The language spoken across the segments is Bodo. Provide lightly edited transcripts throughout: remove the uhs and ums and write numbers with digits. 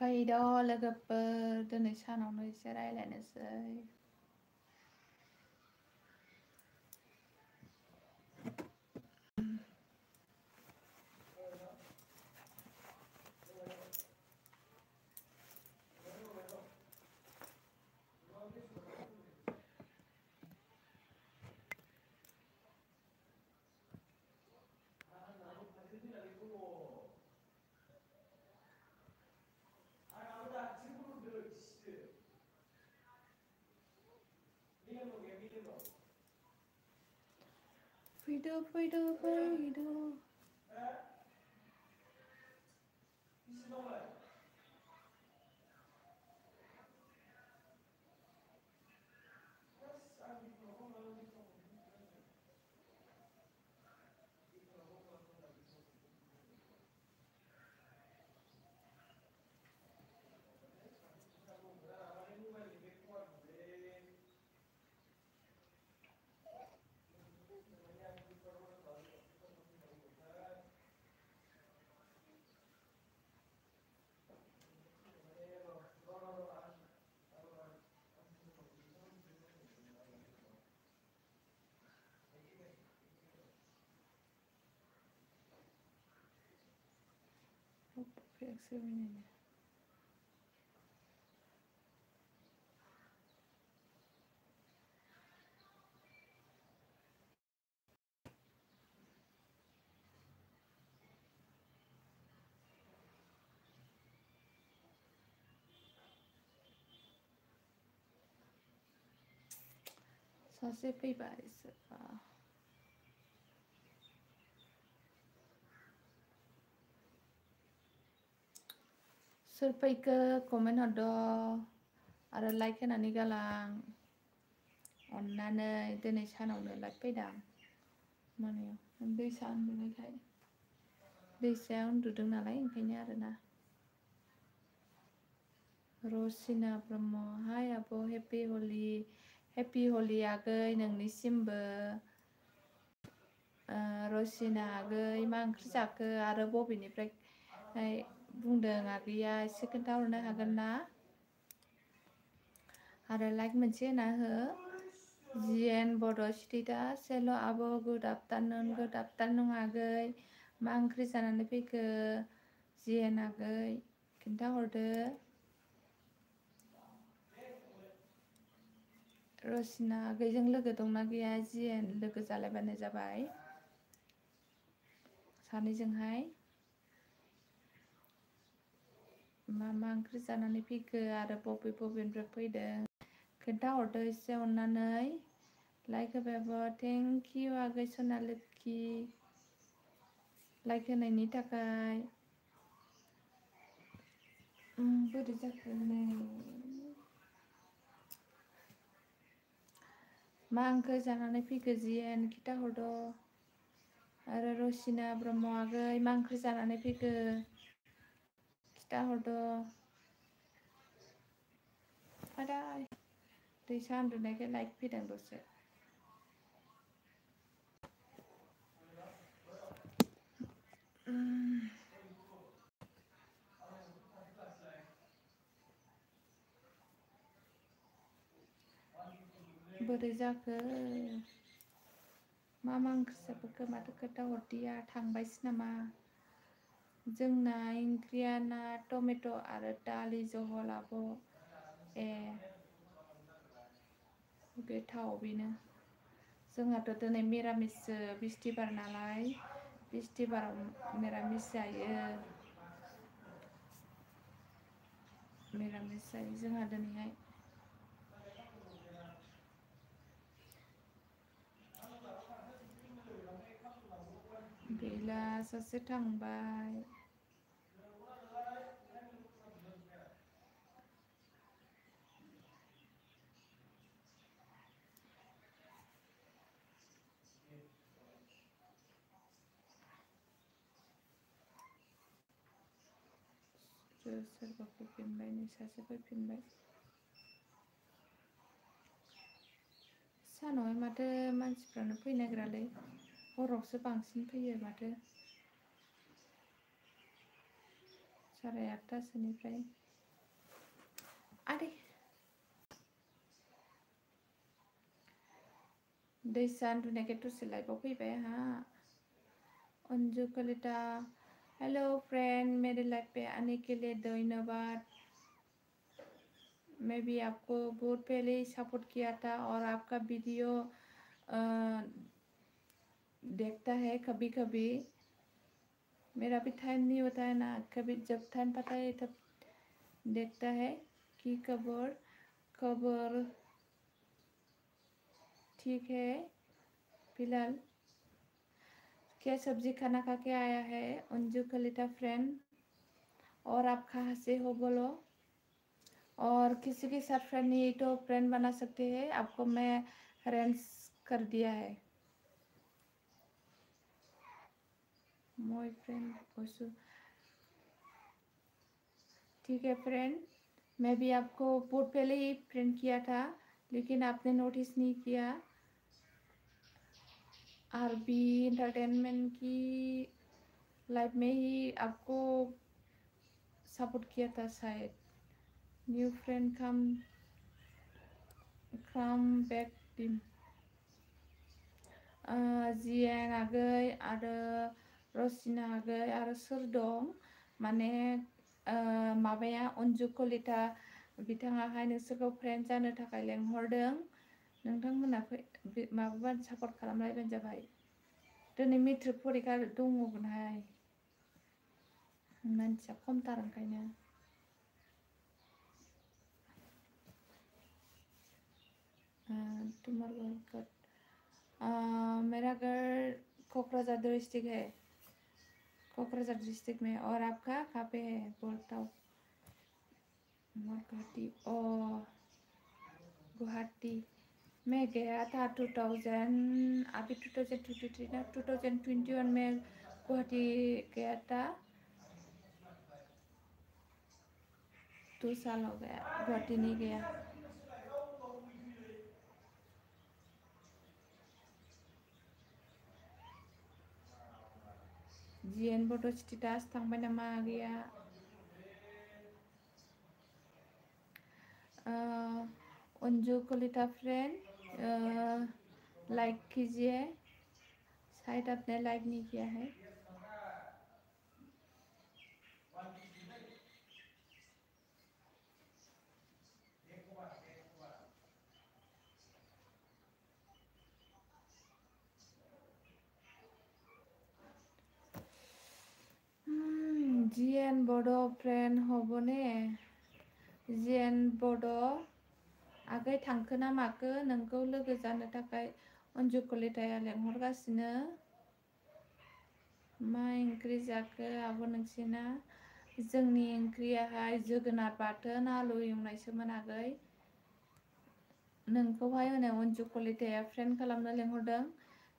फैद' लोगोफोर दिनै सानावनो एसे रायलायनोसै। फैद'। सासे फैबाय सोरबा। सोर फैखो कमेन्ट हरद' आरो लाइक होनानै गालां। अननानै दिनै सानावनो लाइक फैदां मोनायाव दैसा उन्दुनायखाय दैसाया उन्दुदों नालाय ओंखायनो आरोना। रसिना ब्रह्म हाय आब' हेपि हलि आगै नोंनिसिमबो। रसिना आगै मा ओंख्रि जाखो आरो बबेनिफ्राय बुंदों आगैया एसे खोन्थाहरनो हागोन ना? आरो लाइक मोनसे होना हो। जिएन बड' स्टेटास हेल' आब' गुड आफ्टारनुन आगै मा ओंख्रि जानानै फैखो जिएन आगै खिन्थाहरदो। रसिना आगैजों लोगो दंना गैया जिएन लोगो जालायबानो जाबाय सानैजोंहाय। मा ओंख्रि जानानै फैखो आरो बबेनिफ्राय फैदों खोन्थाहरदो एसे अननानै। लाइक होबायबो थेंक इउ आगै सनालिखि लाइक होनायनि थाखाय। बोरै जाखो नै मा ओंख्रि जानानै फैखो जिएन खिन्थाहरद'। आरो रसिना ब्रह्म आगै मा ओंख्रि जानानै फैखो खिथाहरद'। आदाय दैसा उन्दुनायखाय लाइक फैदों दसे। बोरै जाखो मा ओंख्रि जाबोखो माथो खोन्थाहरदिया थांबायसो नामा? जोंना ओंख्रिया ना टमेट' आरो दालि जहल आब'। ए गोथाव बेनो। जोंहाथ' दिनै मिरामिससो बिस्थिबार नालाय बिस्थिबाराव मिरामिस जायो। मिरामिस जायो जोंहा दिनैहाय। गैला सासे थांबाय। सोरबा फैफिनबाय नै सासे फैफिनबाय। सानावहाय माथो मानसिफ्रानो फैनो नागिरालै हरावसो बांसिन फैयो माथो। 8:30 सोनिफ्राय आदै दैसा उन्दुनायखाय दसे लाइभआव फैबाय आंहा अंजू कलिता हेलो फ्रेंड मेरे लाइफ पे आने के लिए धन्यवाद मैं भी आपको बहुत पहले ही सपोर्ट किया था और आपका वीडियो देखता है कभी कभी मेरा भी टाइम नहीं होता है ना कभी जब टाइम पाता है तब देखता है कि खबर खबर ठीक है फिलहाल क्या सब्जी खाना खा के आया है अंजू कलिता फ्रेंड और आप कहाँ से हो बोलो और किसी के साथ फ्रेंड नहीं तो फ्रेंड बना सकते हैं आपको मैं फ्रेंड्स कर दिया है मोई फ्रेंड ओसु ठीक है फ्रेंड मैं भी आपको बहुत पहले ही फ्रेंड किया था लेकिन आपने नोटिस नहीं किया आरबी इंटरटेनमेंट की लाइफ में ही आपको सपोर्ट किया था शायद new friend come back team जियान आगै आरो रसिना आगै आरो सोर दं माने माबाया अंजू कलिता बिथाङाहाय नोंसोरखौ फ्रेन्ड जानो थाखाय लेंहरदों नोंथांमोना माबाबा सापर्ट खालामलायबानो जाबाय दिनै मेट्रिक परिखा दङमोनहाय मानसिया खमथार ओंखायनो तुम्हारा मेरा घर कोकराझार डिस्ट्रिक्ट है कोकराझार डिस्ट्रिक्ट में और आपका कहाँ पे है बोलता गुवाहाटी गुवाहाटी मैं गया था 2000 अभी 2023 ना 2021 में गुवाहाटी गया था 2 साल हो गया गुवाहाटी नहीं गया जिएन बड' स्टेटास थांबाय नामा गैया अंजू कलिता फ्रेंड लाइक कीजिए शायद आपने लाइक नहीं किया है जिएन बड' फ्रेंड हबने जिएन बड' आगै थांखो ना माखो नोंखौ लोगो जानो थाखाय अंजू कलिताया लेंहरगासिनो मा ओंख्रि जाखो आब' नोंसिना जोंनि ओंख्रियाहाय जोगोनार बाथोन आलु एवनायसोमोन आगै नोंखौहाय होनो अंजू कलिताया फ्रेन्ड खालामनो लेंहरदों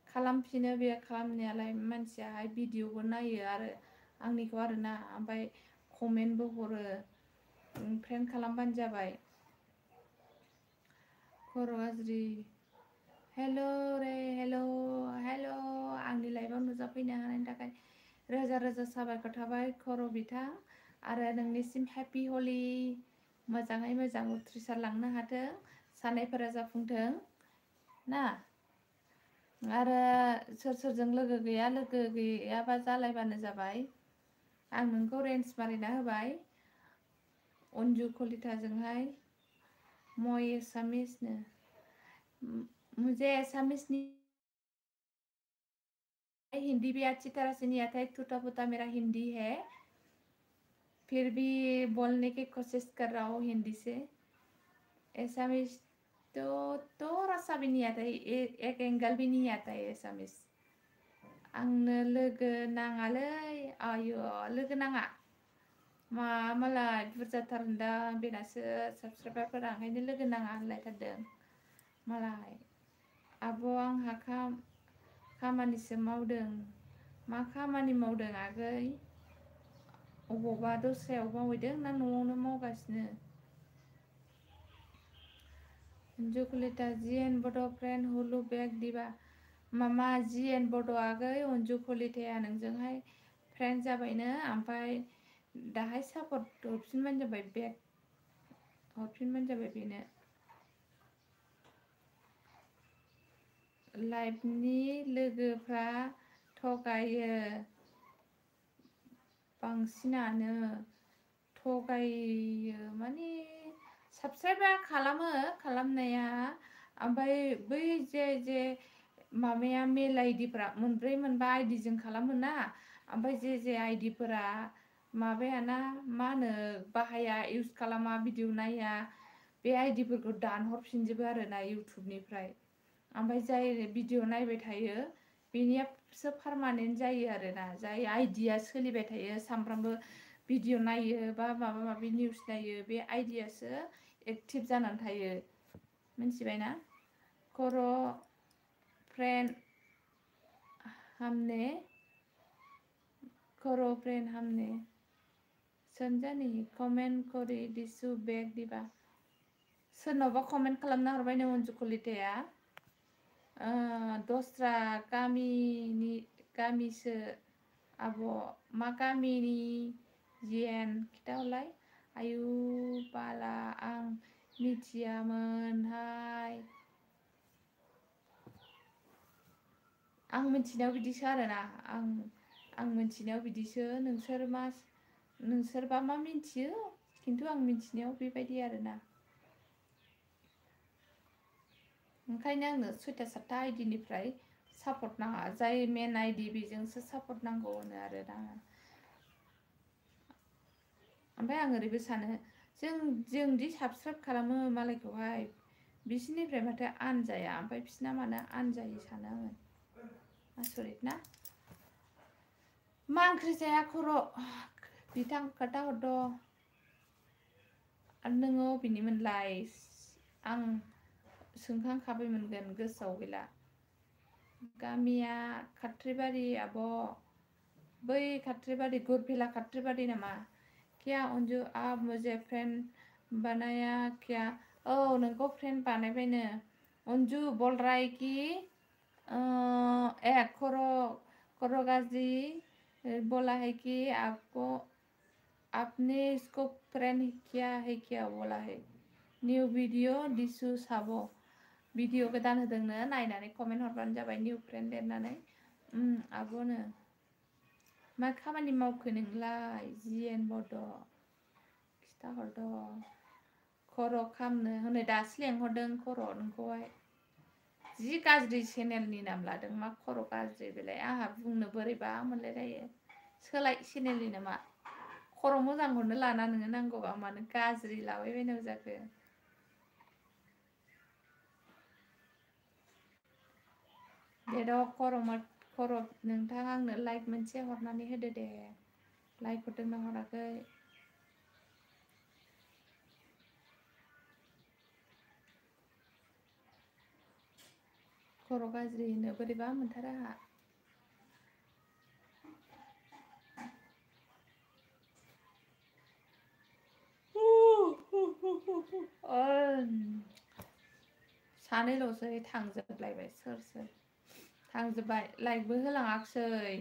खालामफिनो बे खालामनायालाय मानसियाहाय भिडिअबो नायो आरो आंनिखौ आरोना ओमफ्राय कमेन्टबो हरो फ्रेन्ड खालामबानो जाबाय खर' गाज्रि हेल' रे हेल' आंनि लाइफआव नुजाफैनो हानायनि थाखाय रोजा रोजा साबायखर थाबाय खर' बिथां आरो नोंनिसिम हेपि हलि मोजाङै मोजां उथ्रिसारलांनो हाथों साननायफोरा जाफुंथों ना आरो सोर सोरजों लोगो गैयाबा जालायबानो जाबाय आं नोंखौ रेन्ज मारिना होबाय अंजू कलिताजोंहाय मय एसामिसनो मुझे एसामिस नहीं हिंदी भी अच्छी तरह से नहीं आता है टूटा फूटा मेरा हिंदी है फिर भी बोलने की कोशिश कर रहा हूँ हिंदी से एसामिस तो थोड़ा सा भी नहीं आता है एक एंगल भी नहीं आता है एसामिस आंनो लोगो नाङालै आयो लोगो नाङा मालाय बुरजाथार होनदां बेनासो साबसक्राइबारफोरा ओंखायनो लोगो नाङा होनलायथारदों मालाय आब' आंहा खामानिसो मावदों मा खामानि मावदों आगै अबावबा दस्रायाव मावहैदों ना न'आवनो मावगासिनो अंजू कलिता जिएन बड' फ्रेंड हुलु बेक दिबा मामा जिएन बड' आगै अंजू कलिताया नोंजोंहाय फ्रेन्ड जाबायनो ओमफ्राय दाहाय सापर्ट हरफिनबानो जाबाय बेक हरफिनबानो जाबाय बेनो लाइफनि लोगोफ्रा थगायो बांसिनानो थगायो माने साबस्क्राइबा खालामो खालामनाया ओमफ्राय बै जे माबाया मेल आइडिफ्रा मोनब्रै मोनबा आइडिजों खालामोना ओमफ्राय जे आइडिफोरा माबायाना मा होनो बाहाया इउज खालामा भिडिअ नाया बे आइडिफोरखौ दानहरफिनजोबो आरोना इउटुबनिफ्राय ओमफ्राय जाय भिडिअ नायबाय थायो बेनियासो पारमानेन्ट जायो आरोना जाय आइडिया सोलिबाय थायो सानफ्रामबो भिडिअ नायो बा माबा माबि निउस नायो बे आइडियासो एक्टिभ जानानै थायो मिथिबायना खर' फ्रेन्ड हमने खर' फ्रेन्ड हमने सोनजानि कमेन्ट करि दिसु बेग दिबा सोरनावबा कमेन्ट खालामना हरबाय नो अनजु कलिताया दस्रा गामिसो आब' मा गामिनि जेन खिथाहरलाय आयु बाला आं मिथियामोनहाय आं मिथिनायाव बिदिसो आरोना आं मिथिनायाव बिदिसो नोंसोरबा मा मिथियो खिन्थु आं मिथिनायाव बेबायदि आरोना ओंखायनो आंनो 6टा 7टा आइडिनिफ्राय सापर्ट नाङा जाय मेन आइडि बेजोंसो सापर्ट नांगौ होनो आरोना ओमफ्राय आं ओरैबो सानो जोंदि साबस्क्राइब खालामो मालायखौहाय बिसोरनिफ्राय माथो आनजाया ओमफ्राय बिसोरना मानो आनजायो सानो आङो आसरित ना मा ओंख्रि जाया खर' बिथां खोन्थाहरद' आरो नोङो अबेनिमोनलाय आं सोंखांखाबाय मोनगोन गोसोआव गैला गामिया खाथ्रिबारि आब' बै खाथ्रिबारि गुरफिला खाथ्रिबारि नामा क्या अन्जु आप मुझे फ्रेंड बनाया क्या औ नोंखौ फ्रेंड बानायबायनो अन्जु बोल रहा है कि खर' गाज्रि बोला है कि आपको आपने इसको फ्रेंड किया है क्या बोला है न्यू वीडियो दिसु साबो भिडिअ गोदान होदोंनो नायनानै कमेन्ट हरबानो जाबाय निउ फ्रेन्ड लिरनानै आब'नो मा खामानि मावखो नोंलाय जिएन बड' खिथाहरद' खर' खामनो हनै दासो लेंहरदों खर' नोंखौहाय जि गाज्रि चेनेलनि नाम लादों मा खर' गाज्रि बेलाय आंहा बुंनो बोरैबा मोनलायलायो सोलाय चेनेलनि नामा खर' मोजांखौनो लाना नोङो नांगौबा मानो गाज्रि लाबायबायनांगौ जाखो दे खर' नोंथां आंनो लाइक मोनसे हरनानै होदो दे लाइक हरदोंना हराखै खर' गाज्रि होनो बोरैबा मोनथारो आंहा सानैल'सै थांजोबलायबाय सोर थांजोब्बाय लाइकबो होलाङाखिसै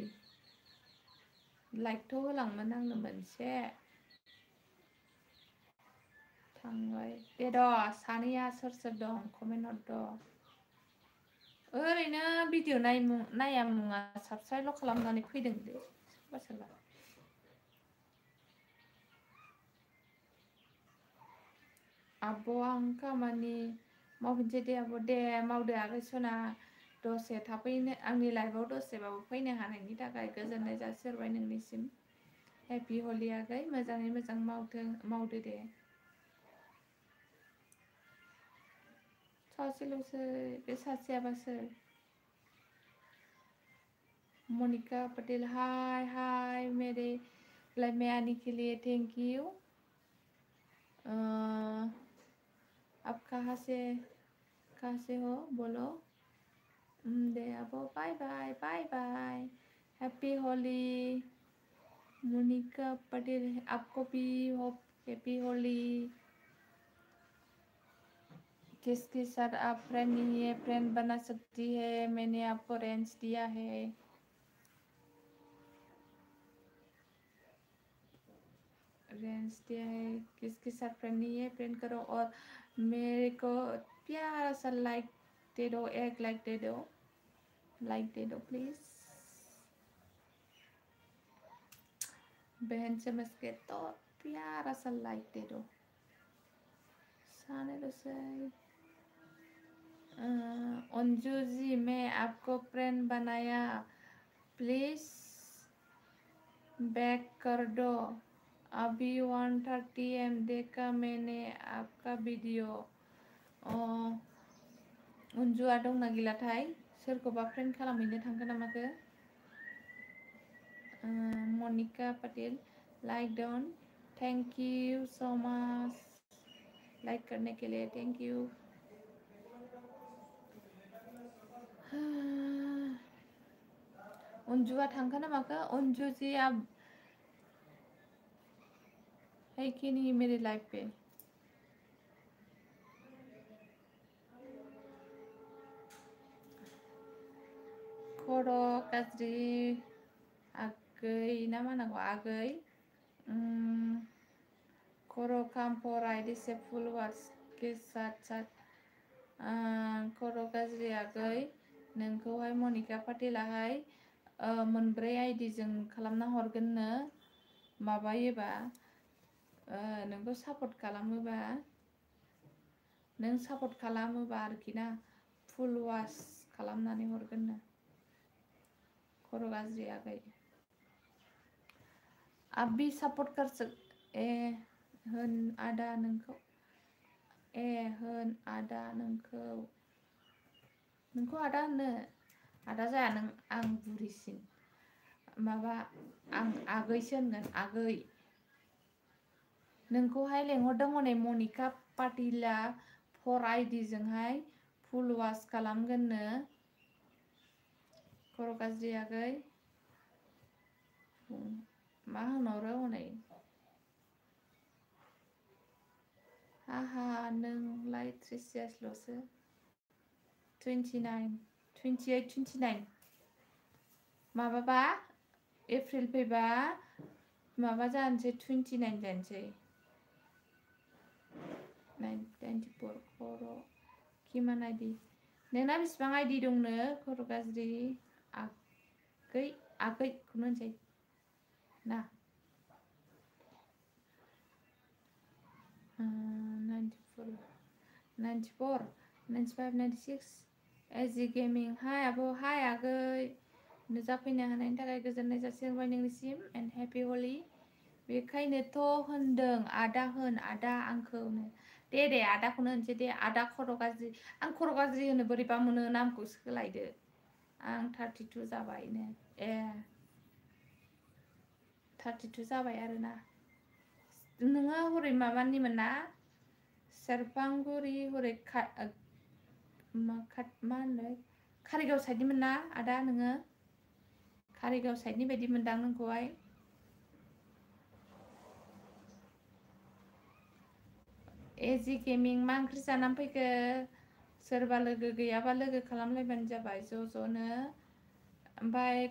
लाइकथ' होलांमोन आंनो मोनसे थांबाय दे र' सानैया सोर दं कमेन्ट हरद' ओरैनो भिडिअ नाया मुङा साबस्क्राइबल' खालामनानै फैदों दे सोरबा आब' आं खामानि मावफिनसै दे आब' दे मावदो आगै सना दसे थाफैनो आंनि लाइफआव दसेबाबो फैनो हानायनि थाखाय गोजोननाय जासिहरबाय नोंनिसिम हेपि हलि आगै मोजाङै मोजां मावदो दे सासेल'सै बे सासेयाबा सोर मोनिका पटेल हाय मेरे मैं आने के लिए थैंक यू आप कहाँ से हो बोलो दे अब बाय बाय हैप्पी होली मोनिका पटेल आपको भी होप हैप्पी होली किसके साथ आप फ्रेंड नहीं है फ्रेंड बना सकती है मैंने आपको रेंज दिया है फ्रेंड्स दे है, किसके साथ फ्रेंडली है फ्रेंड करो और मेरे को प्यारा सा लाइक दे दो, एक लाइक दे दो, लाइक दे दो प्लीज। बहन समझ के तो प्यारा सा लाइक दे दो। साने तो सही। अंजू जी मैं आपको फ्रेंड बनाया, प्लीज बैक कर दो। अभी 1:30 AM देखा मैंने आपका वीडियो। अनजुआ दंना गैलाथाय सोरखौबा फ्रेंड खालामहैनो थांखो ना माखो? Manika Patel like down, thank you so much like करने के लिए, थैंक यू। अनजुआ थांखो ना माखो? अंजू जी आप है कि नहीं मेरे लाइफ पे? खर' गाज्रि आगै ना मा नांगौ आगै? खर' काम फराय दिसे फुल वार्स के साथ साथ खर' गाज्रि आगै नोंखौहाय मनिका पाटिलाहाय मोनब्रै आइडिजों खालामना हरगोननो माबायोबा नोंखौ सापर्ट खालामोबा, नों सापर्ट खालामोबा आरोखि ना फुल वाश खालामनानै हरगोननो खर' गाज्रि आगै। आप भी सपोर्ट कर होन आदा नोंखौ, होन आदा नोंखौ आदा होनो, आदा जाया नों, आं बुरिसिन माबा आं आगैसो होनगोन आगै। नोंखौहाय लेंहरदों हनै मनिका पाटिला 4 आइडिजोंहाय फुल वाश खालामगोननो खर' गाज्रि आगै। मा होनहरो हनै आहा नोंलाय 30 इयार्सल'सो, 29 28 29 माबाबा एप्रिल फैबा माबा जानोसै 29 जानोसै। 94 खर' किमान आइडि नोंना बेसेबां आइडि दंनो खर' गाज्रि आगै, आगैखौनो होनसै ना? 94 94 95 96 एजि गेमिं हाय आब', हाय आगै नुजाफैनो हानायनि थाखाय गोजोननाय जासिहरबाय नोंनिसिम एन्ड हेपि हलि। बेखायनोथ' होनदों आदा होन आदा आंखौनो, दे आदाखौनो होनसै दे आदा खर' गाज्रि। आं खर' गाज्रि होनो बोरैबा मोनो, नामखौ सोलायदो। आं 32 जाबायनो, 32 जाबाय आरोना। नोङो हरै माबानिमोन ना सेरफांगुरि हरै मा होनो कारिगाव साइडनिमोन ना आदा नोङो? कारिगाव साइडनि बायदि मोनदां नोंखौहाय। एजि गेमिं मा ओंख्रि जानानै फैखो? सोरबा लोगो गैयाबा लोगो खालामलायबानो जाबाय ज'नो। ओमफ्राय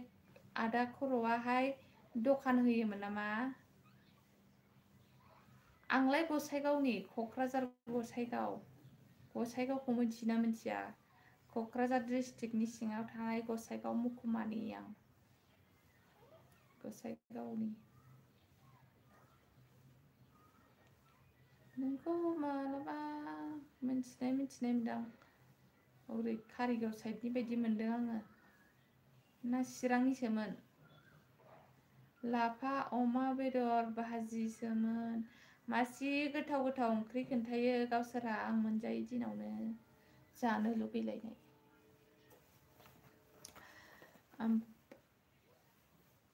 आदा खर'आहाय दखान होयोमोन नामा? आंलाय गसाइगावनि, क'क्राझार गसाइगावखौ मिथियोना मिथिया? क'क्राझार डिस्ट्रिक्टनि सिङाव थानाय गसाइगाव महकुमानि आं, गसाइगावनि। नोंखौ मालाबा मिथिनाय मोनदां, ओरै कारिगाव साइडनि बायदि मोनदों आङो, ना चिरांनिसोमोन? लाफा अमा बेदर भाजिसोमोन। मासि गोथाव ओंख्रि खोन्थायो गावसोरहा, आं मोनजायै दिनावनो जानो लुगैलायनाय।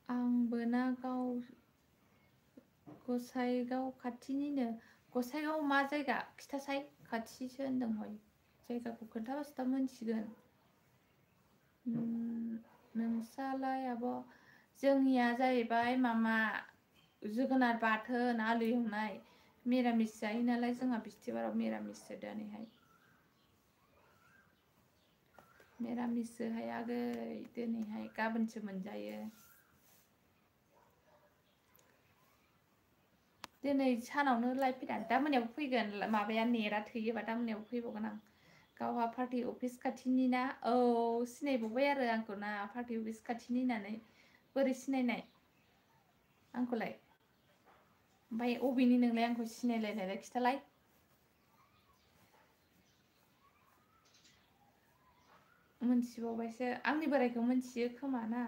आंबो ना गसाइगाव खाथिनिनो। गसाइगाव मा जायगा खिथासाय? खाथिसो होनदों हय, जायगाखौ खोन्थाबासो दा मोनथिगोन। नोंसालाय आब'? जोंनिया जाहैबाय मामा जोगोनार बाथोन आलु एवनाय, मिरामिस जायो नालाय जोंहा बिस्थिबाराव मिरामिससो दिनैहाय, मिरामिससोहाय आगै दिनैहाय, गाबोनसो मोनजायो। दिनै सानावनो लाइभ फैदों दा मोनायाव फैगोन माबाया नेटआ थैयोबा दा मोनायाव फैबावगोन आं गावहा पार्टि अफिस खाथिनि ना औ सिनायबावबाय आरो आंखौ ना पार्टि अफिस खाथिनि होननानै बोरै सिनायनाय आंखौलाय ओमफ्राय अबेनि नोंलाय आंखौ सिनायलायनायलाय खिथालाय मोनथिबावबायसो आंनि बोरायखौ मोनथियो खोमा ना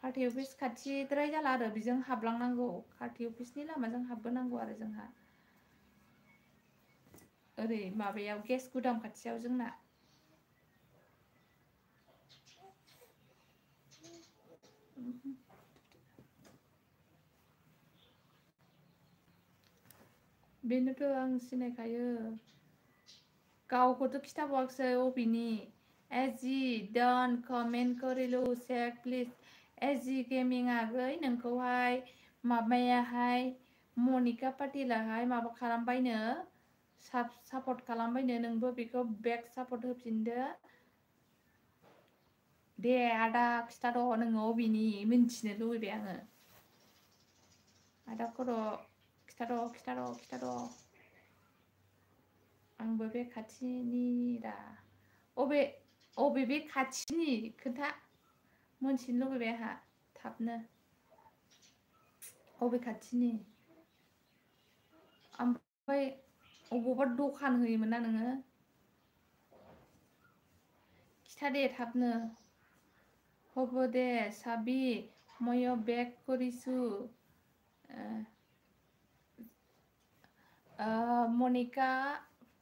पार्टि अफिस खाथिद्राय जाला आरो बेजों हाबलांनांगौ पार्टि अफिसनि लामाजों हाबबोनांगौ आरो जोंहा ओरै माबायाव गेस गुदाम खाथियाव जोंना बेनोथ' आं सिनायखायो गावखौथ' खिथाबावाखिसै अबेनि एजि डन कमेन्ट करिलु चेक प्लिज एजि गेमिं आगै नोंखौहाय माबायाहाय मनिका पाटिलाहाय माबा खालामबायनो सापर्ट खालामबायनो नोंबो बेखौ बेक सापर्ट होफिनदो दे आदा खिथाद' नोङो अबेनि मिन्थिनो लुबैबाय आङो आदा खर' खिथाद' आंबो बे खाथिनि रा अबे बे खाथिनि खोन्था मोनथिनो लुबैबाय आंहा थाबनो अबे खाथिनि ओमफ्राय अबावबा दखान होयोमोन ना नोङो खिथा दे थाबनो হ'ব दे साबि मय बेक करिसु मोनिका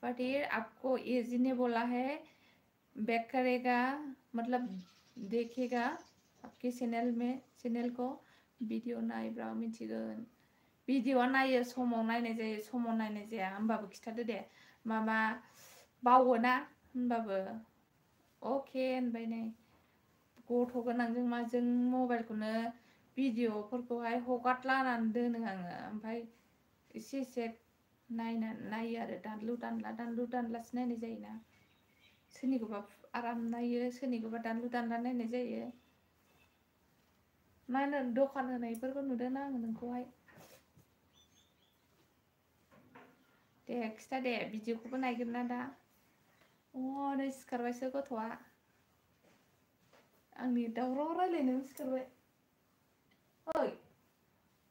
पाटिल आपको एजी ने बोला है बैक करेगा मतलब देखेगा आपके चैनल को भिडिअ नायब्रा मिथिगोन भिडिअआ नायो समाव नायनाय जायो समाव नायनाय जाया होमबाबो खिथादो दे माबा बावो ना होनबाबो अके होनबाय नै गथ' गोनांजों माजों मबाइलखौनो भिडिअफोरखौहाय हगारलानानै दोनो आङो ओमफ्राय एसे नायो आरो दानलु दानलासो नायनाय जायोना सोरनिखौबा आराम नायो सोरनिखौबा दानलु दानला नायनाय जायो मा होनो दखान होनायफोरखौ नुदोंना आङो नोंखौहाय दे खिथा दे भिडिअखौबो नायगोन ना दा नै सिखारबायसो गथ'आ आंनि दावराव रायलायनायाव सिखारबाय ओइ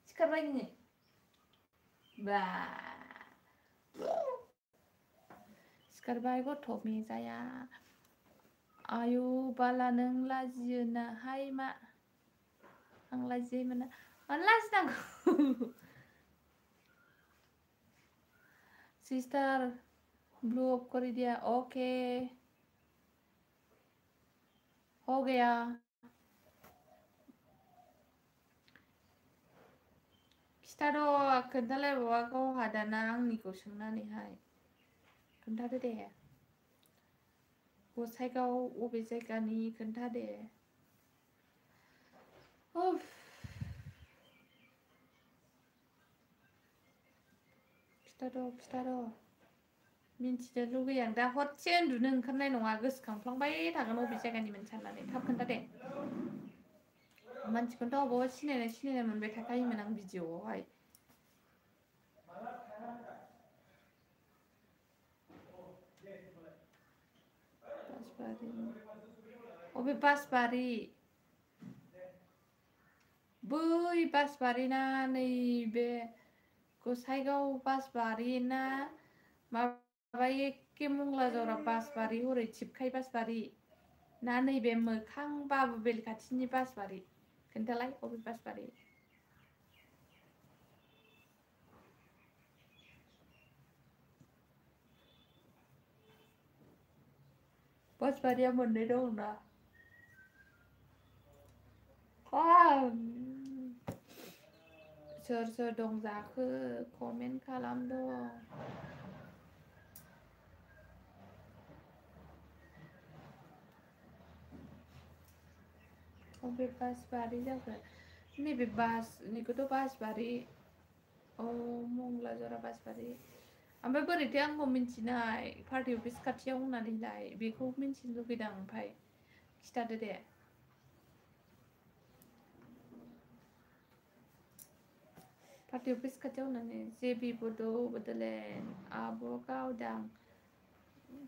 सिखारबाय नोङो बा सिखारबाय गथ' मेजाया आयु बाला नों लाजियो नाहाय मा आं लाजियै मोना मानो लाजिनांगौ सिस्टार ब्लू ऑफ कर दिया ओके हो गया खिथाद' खोन्थालायबावा गावहा दाना आंनिखौ सोंनानैहाय खोन्थादो दे गसाइगाव अबे जायगानि खोन्था दे खिथाद' मिन्थिनो लुगैयो आं दा हरसे उन्दुनो ओंखारनाय नङा गोसोखांफ्लांबाय थागोन अबे जायगानिमोन साननानै थाब खोन्था दे मानसिखौथ' अबावबा सिनायनाय मोनबाय थाखायोमोन आं भिडिअआवहाय अबे बासबारि बै बासबारि ना नैबे गसाइगाव बासबारि ना माबा एखे मंला जरा बासबारि हरै थिबखाय बासबारि ना नैबे मोखां बाबु बेल खाथिनि बासबारि खोन्थालाय अबे बासबारि बासबारिया मोननै दंना सोर दं जाखो कमेन्ट खालामद' अबे बासबारि जाखो नैबे बासनिखौथ' बासबारि मंला जरा बासबारि ओमफ्राय बोरैथो आंखौ मिन्थिनाय पार्टि अफिस खाथियाव होननानैलाय बेखौ मिन्थिनो लुगैदों ओमफ्राय खिथादो दे पार्टी अफिस खाथियाव होननानै जेबि बड' बड'लेण्ड आब' गावदां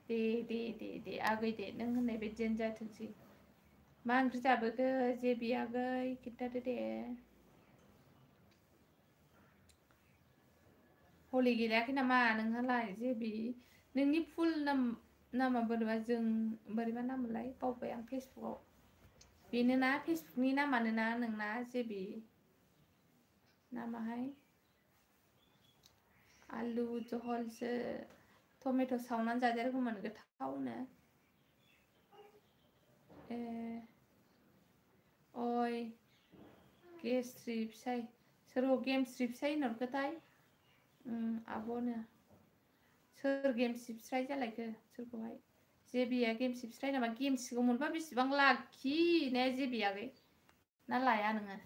दे आगै दे नों होननाय बायदियानो जाथोंसै मा ओंख्रि जाबोखो जेबि आगै खिन्थादो दे हलि गेलेयाखै नामा नोंहालाय जेबि नोंनि फुल नामा बोरैबा बोरैबा नाममोनलाय बावबाय आं फेसबुकआव बेनोना फेसबुकनि नामानोना नोंना जेबि नामाहाय आलु जहलसो टमेट' सावनानै जादेरगौमोन गोथावनो ओइ गेस्ट्रि फिसाय सोरखौ गेमस्रि फिसाय होनहरखोथाय आब'नो सोर गेमस्रि फिसाय जालायखो सोरखौहाय जेबिया गेमस्रि फिसाय नामा गेमस्रिखौ मोनबा बेसेबां लाखि ने जेबि आगै ना लाया नोङो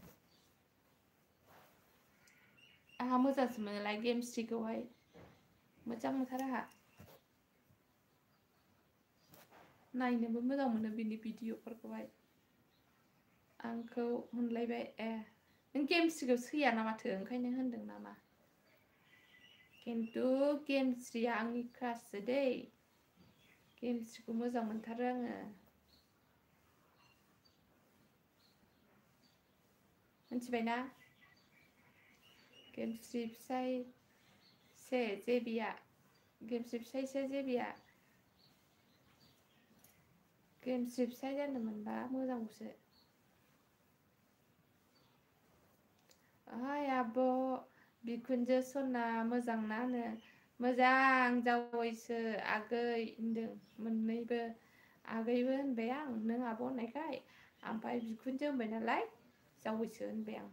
आंहा मोजांसो मोनोलाय गेमस्रिखौहाय मोजां मोनथारो आंहा नायनोबो मोजां मोनो बिनि भिडिअफोरखौहाय आंखौ होनलायबाय नों गेमस्रिखौ सैया ना माथो ओंखायनो होनदों नामा खिन्थु गेमस्रिया आंनि क्राससो दै गेमस्रिखौ मोजां मोनथारो आङो मिथिबायना गेमस्रि फिसाय से जेबिया गेमस्रि फिसायसो जेबिया गेमस्रि फिसाय जानो मोनबा मोजांखौसो ओइ आब' बिखुनजो सना मोजां ना होनो मोजां जावैसो आगै होनदों मोननैबो आगैबो होनबाय आं नों आब' होननायखाय ओमफ्राय बिखुनजो होनबाय नालाय जावैसो होनबाय आं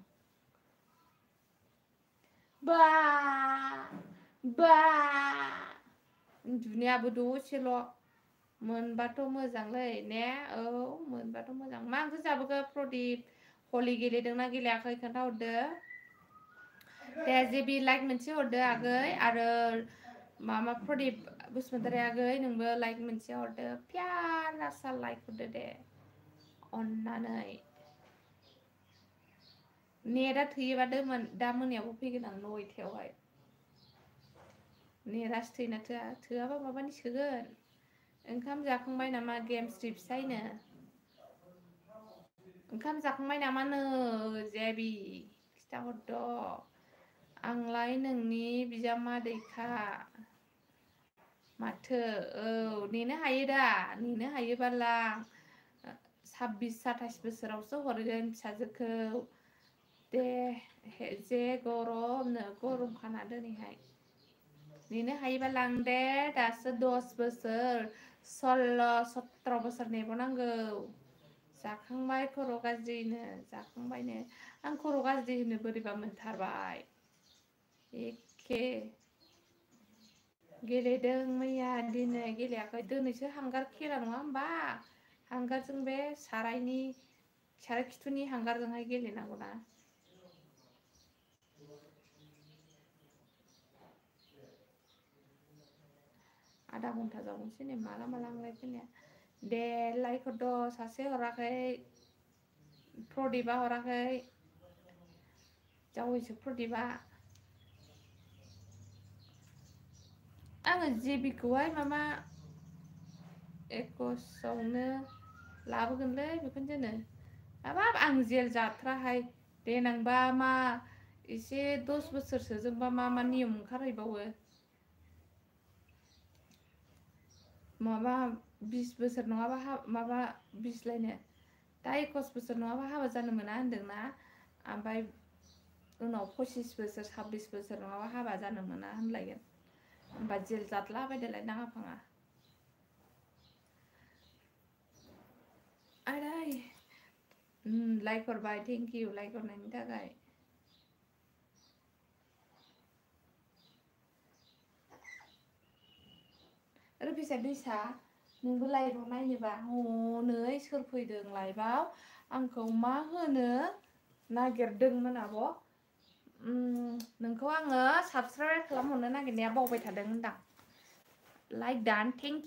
बा उन्दुनायाबो दसेल' मोनबाथ' मोजांलै ने औ मोनबाथ' मोजां मा ओंख्रि जाबोखो प्रदिप हलि गेलेदोंना गेलेयाखै खोन्थाहरदो दे जेबि लाइक मोनसे हरदो आगै आरो मामा प्रदिप बसुमतारी आगै नोंबो लाइक मोनसे हरदो प्यारासा लाइक हरदो दे अननानै नेटआ थैयोबा दा मोनायावबो फैगोन आं 9टायावहाय नेटासो थैयोना थोआबा माबानि सोगोन ओंखाम जाखांबाय नामा गेमस्रि फिसायनो ओंखाम जाखांबाय नामानो जेबि खिथाहरद' आंलाय नोंनि बिजामादैखा माथो औ नेनो हायो दा नेनो हायोबाला 26-27 बोसोरावसो हरगोन फिसाजोखौ दे जे गरमनो गरमखाना दिनैहाय नेनो हायोबा लां दे दासो 10 बोसोर 16-17 बोसोर नेबावनांगौ जाखांबाय खर' गाज्रिनो जाखांबायनो आं खर' गाज्रि होनो बोरैबा मोनथारबाय एखे गेलेदों मैया दिनै गेलेयाखै दिनैसो हांगार खेला नङा होमबा हांगारजों बे साराय खिथुनि हांगारजोंहाय गेलेनांगौना आधा घन्टा जाबावनोसै नै माला आंलाय फैनाया दे लाइक हरद' सासे हराखै प्रदिपा हराखै जावैसो प्रदिपा आङो जेबिखौहाय माबा 21आवनो लाबोगोनलै बिखुनजोनो हाबाब आं जेल जाथ्राहाय देनांबा मा एसे 10 बोसोरसो जोंबा मा नियम ओंखारहैबावो माबा 20 बोसोर नङाबा माबा 20 लायनो दा 21 बोसोर नङाबा हाबा जानो मोना होनदोंना ओमफ्राय उनाव 25 बोसोर 26 बोसोर नङाबा हाबा जानो मोना होनलायगोन होमबा जेल जादला बायदोलाय नाङा फाङा आदै लाइक हरबाय थेंक इउ लाइक हरनायनि थाखाय रुफिसा दैसा नोंबो लाइभआव नायनोबा हनै सोर फैदों लाइभआव आंखौ मा होनो नागिरदोंमोन आब' नोंखौ आङो साबसक्राइब खालामहरनो नागिरनाया बावबाय थादों होनदां लाइक दान थेंक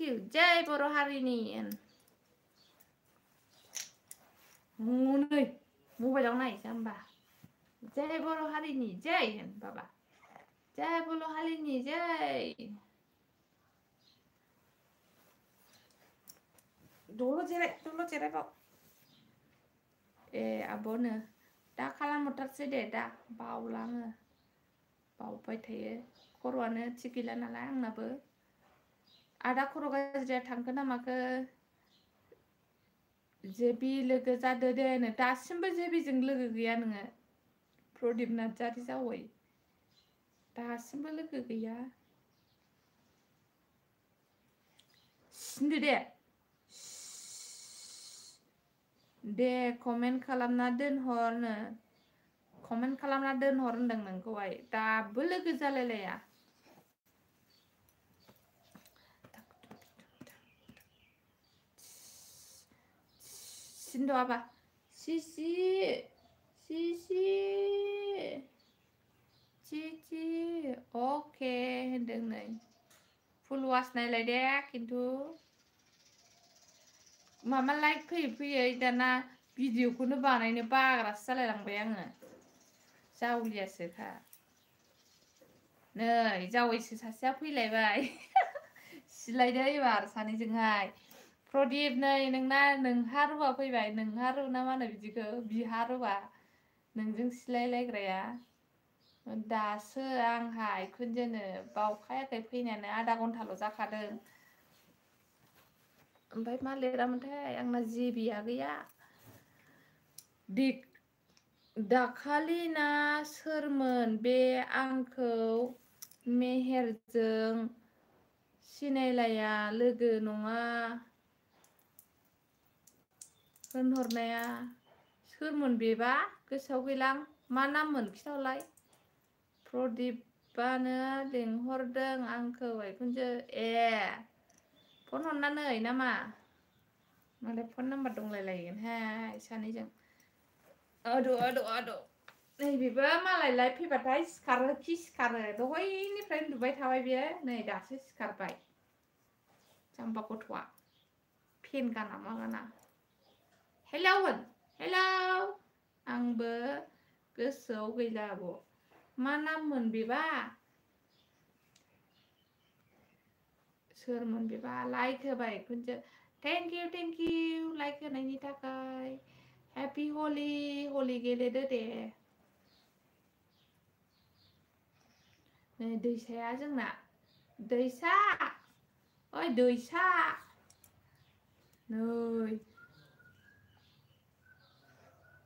इउ जय बर' हारिनि हनै मबाइलाव नाय जाम्बा जय बर' हारिनि जय होन बाबा जय बर' हारिनि जय दल' जिरायबाव ए आब'नो दा खालामहरथारसै दे दा बावलाङो बावबाय थायो खर'आनो थिग गैला नालाय आंनाबो आदा खर' गाज्रिया थांखो ना माखो जेबि लोगो जादो दे दासिमबो जेबिजों लोगो गैया नोङो प्रदीप नार्जारि जावै दासिमबो लोगो गैया सिनदो दे कमेन्ट खालामना दोनहरनो कमेन्ट खालामना दोनहर होनदों नोंखौहाय दाबो लोगो जालायलाया सिनद' आबा सिसि चिचि अके होनदों नै फुल वाच नायलाय दे खिन्थु माबा लाइक फैयै दाना भिडिअखौनो बानायनो बाग्रासो जालायलांबाय आङो जावलियासोखा नै जावैसो सासेया फैलायबाय सिलायदो एबार सानैजोंहाय प्रदीप नै नोंहा रुवा फैबाय नोंहा रु ना मा होनो बिदिखौ बिहा रुवा नोंजों सिलायलायग्राया दासो आंहा इखुनजोनो बावखायाखै फैनायानो आधा घन्टाल' जाखादों ओमफ्राय मा लिरामोनथाय आंना जेबिया गैया दाखालि ना सोरमोन बे आंखौ मेहेरजों सिनायलाया लोगो नङा होनहरनाया सोरमोन बेबा गोसोआव गैलां मा नाममोन खिथाहरलाय प्रदीपानो लिंहरदों आंखौ एखुनजो ए फन हरनानै नामा मालाय फन नाम्बार दंलायलायगोनहाय सानैजों आद' नैबेबो मालायलाय फैबाथाय सिखारो खि सिखारो दहायनिफ्राय उन्दुबाय थाबाय बेयो नै दासो सिखारबाय जाम्बा गथ'आ फेन गाना मा गाना हेलौ होन हेलौ आंबो गोसोआव गैला आब' मा नाममोन बेबा सोरमोन बेबा लाइक होबाय खनसे थेंक इउ लाइक होनायनि थाखाय हेपि हलि गेलेदो दे नै दैसाया जोंना दैसा ओइ दैसा नै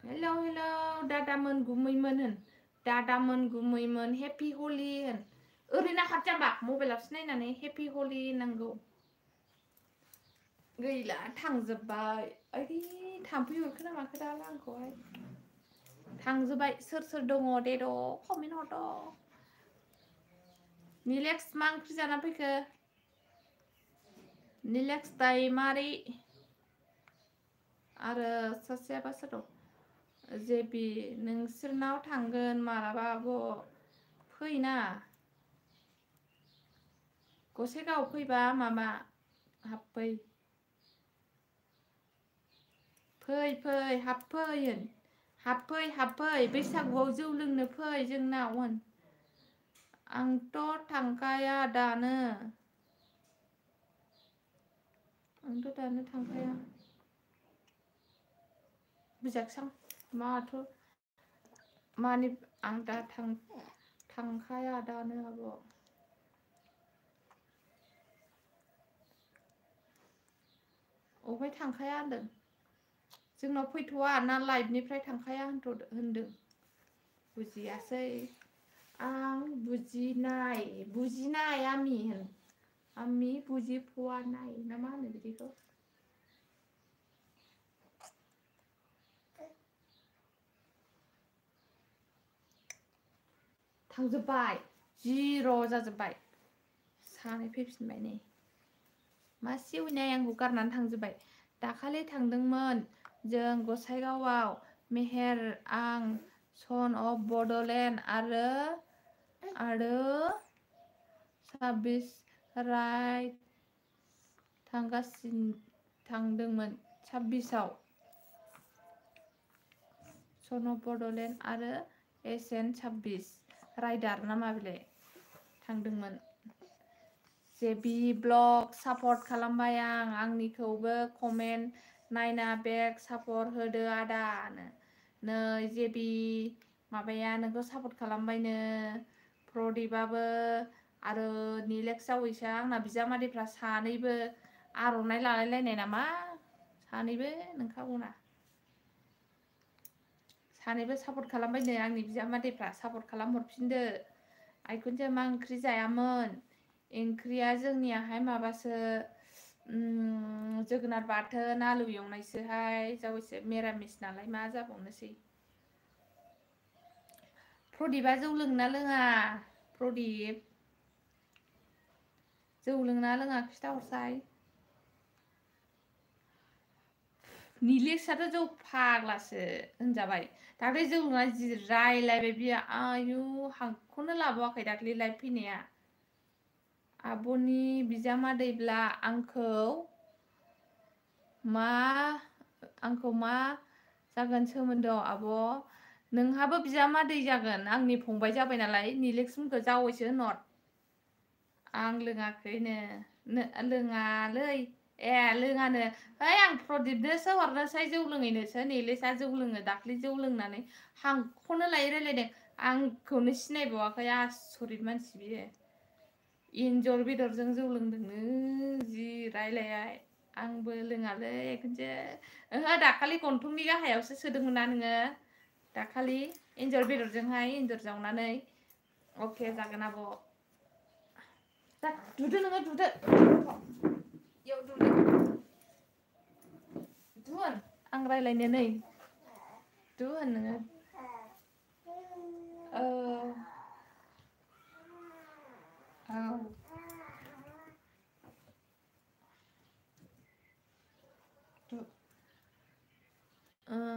हेलौ दादामोन गुमैमोन होन दादामोन गुमैमोन हेपि हलि होन ओरैनो हाबजाबा मबाइलावसो नायनानै हेपि हलि नांगौ गैला थांजोब्बाय ओइ थाम्फै अरखोना माखो दा आंखौहाय थांजोब्बाय सोर दङ दे द' कमेन्ट हरद' निलेक्स मा ओंख्रि जाना फैखो निलेक्स दैमारि आरो सासेयाबा सोर दं जेबि नोंसोरनाव थांगोन मालाबा आब' फैना गसाइगाव फैबा माबा हाबफै फै हाबफै बैसागुआव जौ लोंनो फै जोंनाव होन आंथ' थांखाया दानो थांखाया बिजाखसां माथो मानि आं दा थांखाया दानो आब' अबहाय थांखाया होनदों जोंनाव फैथ'वा ना लाइभनिफ्राय थांखाया होनदों बुजियासै आं बुजिनाय आमि होन आमि बुजिफुवानाय ना मा होनो बिदिखौ थांजोब्बाय जिर' जाजोब्बाय सानै फैफिनबाय नै मा सेवनाय आंखौ गारनानै थांजोब्बाय दाखालि थांदोंमोन जों गसाइगावआव मेहेर आं सन अफ बड'लेण्ड आरो 26 राइड थांदोंमोन 26आव सन अफ बड'लेण्ड आरो SN26 राइडार ना मा बिलाय थांदोंमोन जेबि ब्लग सापर्ट खालामबाय आं आंनिखौबो कमेन्ट नायना बेक सापर्ट होदो आदा नै जेबि माबाया नोंखौ सापर्ट खालामबायनो प्रदीपाबो आरो निलेक्स जावैसा आंना बिजामादैफ्रा सानैबो आर'नाइ लालायलायनाय नामा सानैबो नोंखागौना सानैबो सापर्ट खालामबायनो आंनि बिजामादैफ्रा सापर्ट खालामहरफिनदो आइखुनजो मा ओंख्रि जायामोन ओंख्रिया जोंनियाहाय माबासो जोगोनार बाथोन आलु एवनायसोहाय जावैसो मिरामिस नालाय मा जाबावनोसै प्रदीपा जौ लोंना लोङा प्रदीप जौ लोंना लोङा खिथाहरसाय निलेक्सआथ' जौ फाग्लासो होनजाबाय दाख्लै जौ लोंना जि रायलायबाय बियो आयु हांखौनो लाबावाखै दाख्लै लाइभ फैनाया आब'नि बिजामादैब्ला आंखौ मा जागोन सोमोन्दोआव आब' नोंहाबो बिजामादै जागोन आंनि फंबाय जाबाय नालाय निलेक्समोनखौ जावैसो होनहर आं लोङाखैनो लोङालै लोङानो है आं प्रदीपनोसो हरनोसै जौ लोङैनोसो निलेक्सआ जौ लोङो दाख्लै जौ लोंनानै हांखौनो लायै रायलायदों आंखौनो सिनायबावाखै आसरित मानसि बियो एन्जर बेदरजों जौ लोंदोंनो जि रायलायबाय आंबो लोङालै खनसे ओहो दाखालि गन्थंनि गाहायावसो सोदोंमोन ना नोङो दाखालि एन्जर बेदरजोंहाय एन्जर जावनानै अके जागोन आब' दा दुदो नोङो दुदो इयाव दुदो दुन आं रायलायनो नै दुन नोङो औ औ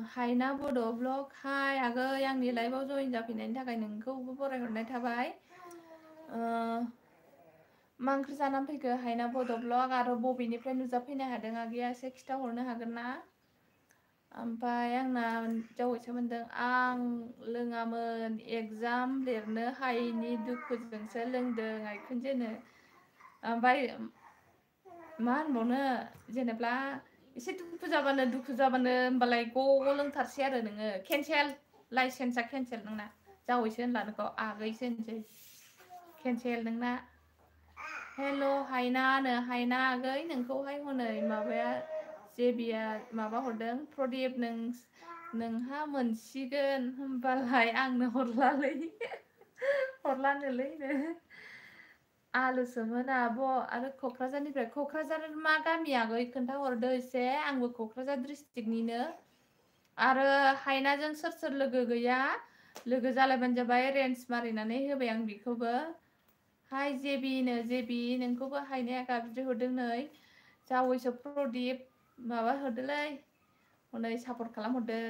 हायना बड' ब्लग हाय आगै आंनि लाइभआव जइन जाफैनायनि थाखाय नोंखौबो बरायहरनाय थाबाय मा ओंख्रि जानानै फैखो हायना बड' ब्लग आरो बबेनिफ्राय नुजाफैनो हादों आगैया एसे खिथाहरनो हागोन ना ओमफ्राय आंना जावैसो मोनदों आं लोङामोन एगजाम लिरनो हायैनि दुखुजोंसो लोंदों आइखुनजोनो ओमफ्राय मा होनबावनो जेनेबा एसे दुखु जाबानो होमबालाय ग' लोंथारसै आरो नोङो केन्सेल लाइसेन्सआ केन्सेल नोंना जावैसो होनला नोंखौ आगैसो होनसै केन्सेल नोंना हेल' हायनानो हायना आगै नोंखौहाय हनै माबाया जेबिया माबा हरदों प्रदीप नोंहा मोनसिगोन होमबालाय आंनो हरलानोलै आलुसोमोन आब' आरो क'क्राझार मा गामि आगै खोन्थाहरदो एसे आंबो क'क्राझार डिस्ट्रिक्टनिनो आरो हायनाजों सोर सोर लोगो गैया लोगो जालायबानो जाबाय रेन्ज मारिनानै होबाय आं बेखौबो हाय जेबि नोंखौबो हायनाया गाबज्रि हरदों नै जावैसो प्रदीप माबा हरदोलै हनै सापर्ट खालामहरदो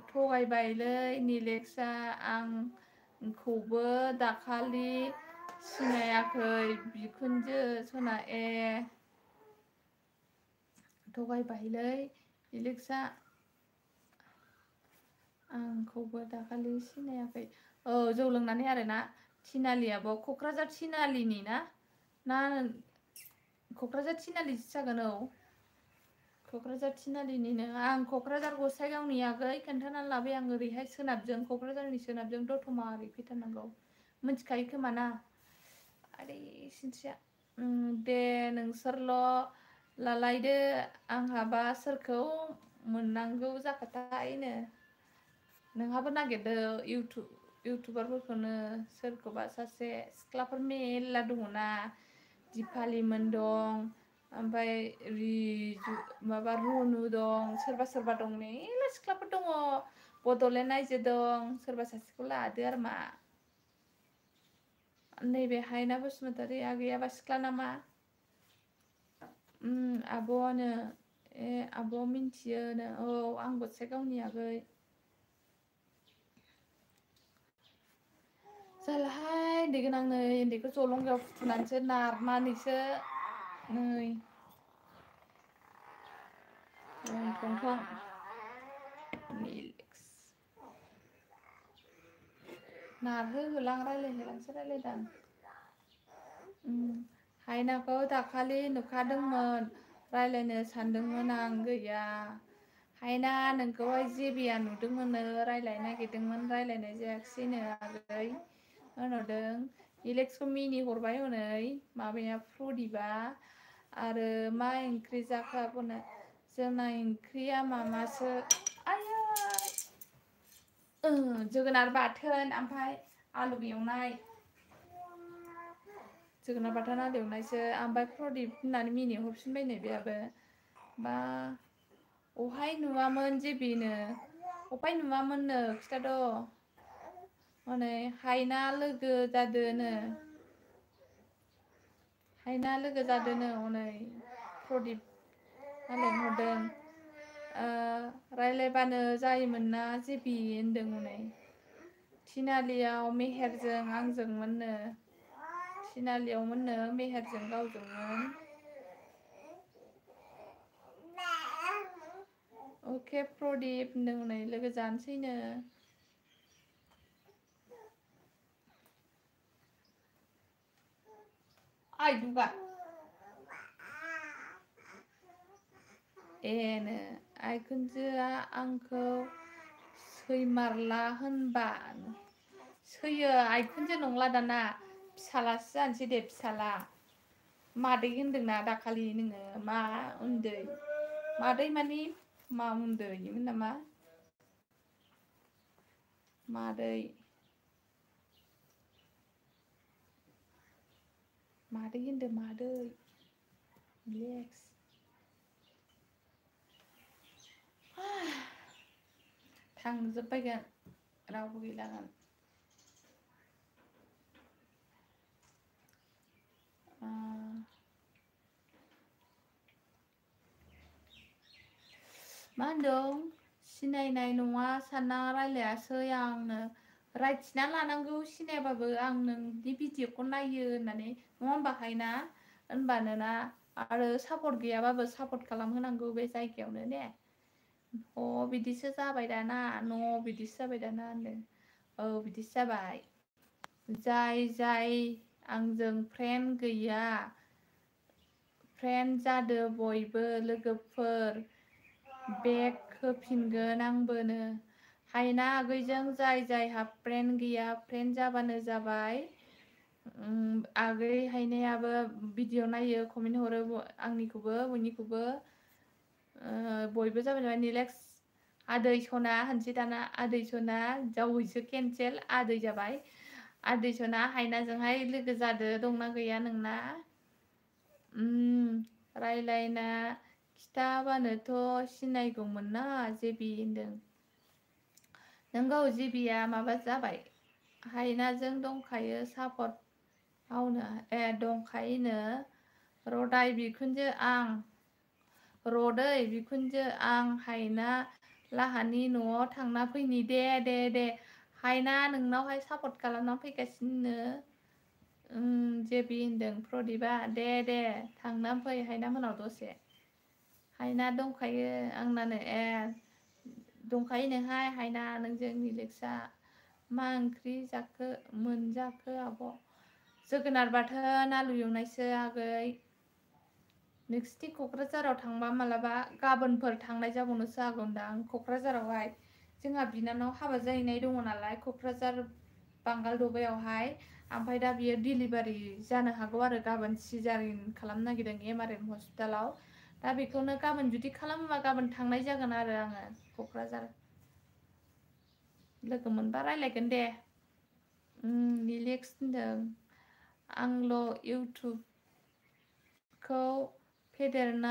थगायबायलै निलेक्सआ आंखौबो दाखालि सिनायाखै बिखुनजो सना थगायबायलै निलेक्सआ आंखौबो दाखालि सिनायाखै औ जौ लोंनानै आरोना थिनालियाबो क'क्राझार थिनालिनि ना क'क्राझार थिनालिसो जागोन औ क'क्राझार थिनालिनिनो आं क'क्राझार गसाइगावनि आगै खोन्थानानै लाबाय आं ओरैहाय सोनाबजों क'क्राझारनि सोनाबजों दतमा ओरै फैथारनांगौ मिथिखायो खोमा ना आदै सिनस्रिया दे नोंसोरल' लालायदो आंहाबा सोरखौ मोननांगौ जाखोथायनो नोंहाबो नागिरदो इउटुबारफोरखौनो सोरखौबा सासे सिख्लाफोर मेरला दङना दिपालिमोन दं ओमफ्राय माबा रुनु दं सोरबा दं मेरला सिख्लाफोर दङ बड'लेण्ड आइजो दं सोरबा सासेखौ लादो आरो मा नैबे हायना बसुमतारी आगैयाबा सिख्ला नामा आब'आनो आब' मिन्थियोनो औ आं गसाइगावनि आगै जालाहाय उन्दै गोनां नै उन्दैखौ जलंगायाव फुथुनानैसो नारनानैसो नै थं नारहोहोलां रायलायहोलांसो रायलायदां। हायनाखौ दाखालि नुखादोंमोन रायलायनो सानदोंमोन आं गैया। हायना नोंखौहाय जेबिया नुदोंमोननो रायलायनो नागिरदोंमोन रायलायनाय जायाखिसैनो आगै होनहरदों। इलेक्सखौ मिनि हरबाय हनै माबाया प्रदीपआ आरो मा ओंख्रि जाखो आब'नो जोंना ओंख्रिया मामासो आयै जोगोनार बाथोन ओमफ्राय आलु एवनाय जोगोनार बाथोन आलु एवनायसो ओमफ्राय प्रदीप होननानै मिनिहरफिनबायनो बेहाबो बा अहाय नुवामोन जेबिनो अफाय नुवामोननो खिथाद' हनै हायना लोगो जादोनो हायना लोगो जादोनो हनै प्रदीप लेंहरदों रायलायबानो जायोमोन ना जेबि होनदों हनै थिनालियाव मेहेरजों आंजोंमोननो थिनालियावमोननो मेहेरजों गावजोंमोन अके प्रदीप होनदों हनै लोगो जानोसैनो आइ दुगा एनो आइखुनजोआ आंखौ सैमारला होनबा सैयो आइखुनजो नंला दाना फिसालासो जानोसै दे फिसाला मादै होनदोंना दाखालि नोङो मा उन्दै मादै मानि मा उन्दैमोन नामा मादै मादै होनदों मादै रिलेक्स थांजोबबायगोन रावबो गैलागोन मा होनदों सिनायनाय नङा सानना रायलायासै आंनो रायथिना लानांगौ सिनायाबाबो आं नोंनि भिडिअखौ नायो होननानै नङा होमबा हायना होनबानोना आरो सापर्ट गैयाबाबो सापर्ट खालामहोनांगौ बे जायगायावनो ने अ बिदिसो जाबाय दाना न' बिदिसो जाबाय दाना होनदों औ बिदिसो जाबाय जाय जाय आंजों फ्रेन्ड गैया फ्रेन्ड जादो बयबो लोगोफोर बेग होफिनगोन आंबोनो हायना आगैजों जाय जायहा फ्रेन्ड गैया फ्रेन्ड जाबानो जाबाय आगै हायनायाबो भिडिअ नायो कमेन्ट हरो आंनिखौबो बयनिखौबो बयबो जाबाय रिलेक्स आदै सना होनसै दाना आदै सना जावैसो केन्सेल आदै जाबाय आदै सना हायनाजोंहाय लोगो जादो दंना गैया नोंना रायलायना खिथाबानोथ' सिनायगौमोन ना जेबि होनदों नोंगौ जेबिया माबा जाबाय हायनाजों दंखायो सापर्ट मावनो दंखायोनो रदाय बिखुनजो आं रदै बिखुनजो आं हायना लाहानि न'आव थांना फैनि दे हायना नोंनावहाय सापर्ट खालामना फैगासिनो जेबि होनदों प्रदीपआ दे थांना फै हायना मोनाव दसे हायना दंखायो आंनानो दंखायो नोहाय हायना नोंजों रिलेक्सा मा ओंख्रि जाखो मोनजाखो आब' जोगोनार बाथोन आलु एवनायसो आगै नोंसिनि क'क्राझाराव थांबा मालाबा गाबोनफोर थांनाय जाबावनोसो हागौदां क'क्राझारावहाय जोंहा बिनानाव हाबा जाहैनाय दङ नालाय क'क्राझार बांगाल दबायावहाय ओमफ्राय दा बियो डिलिभारि जानो हागौ आरो गाबोन सिजारिन खालामनो नागिरदों MRM हस्पिटालाव दा बेखौनो गाबोन जुदि खालामोबा गाबोन थांनाय जागोन आरो आङो क'क्राझार लोगो मोनबा रायलायगोन दे रिलेक्स होनदों आंल' इउटुबखौ फेदेरना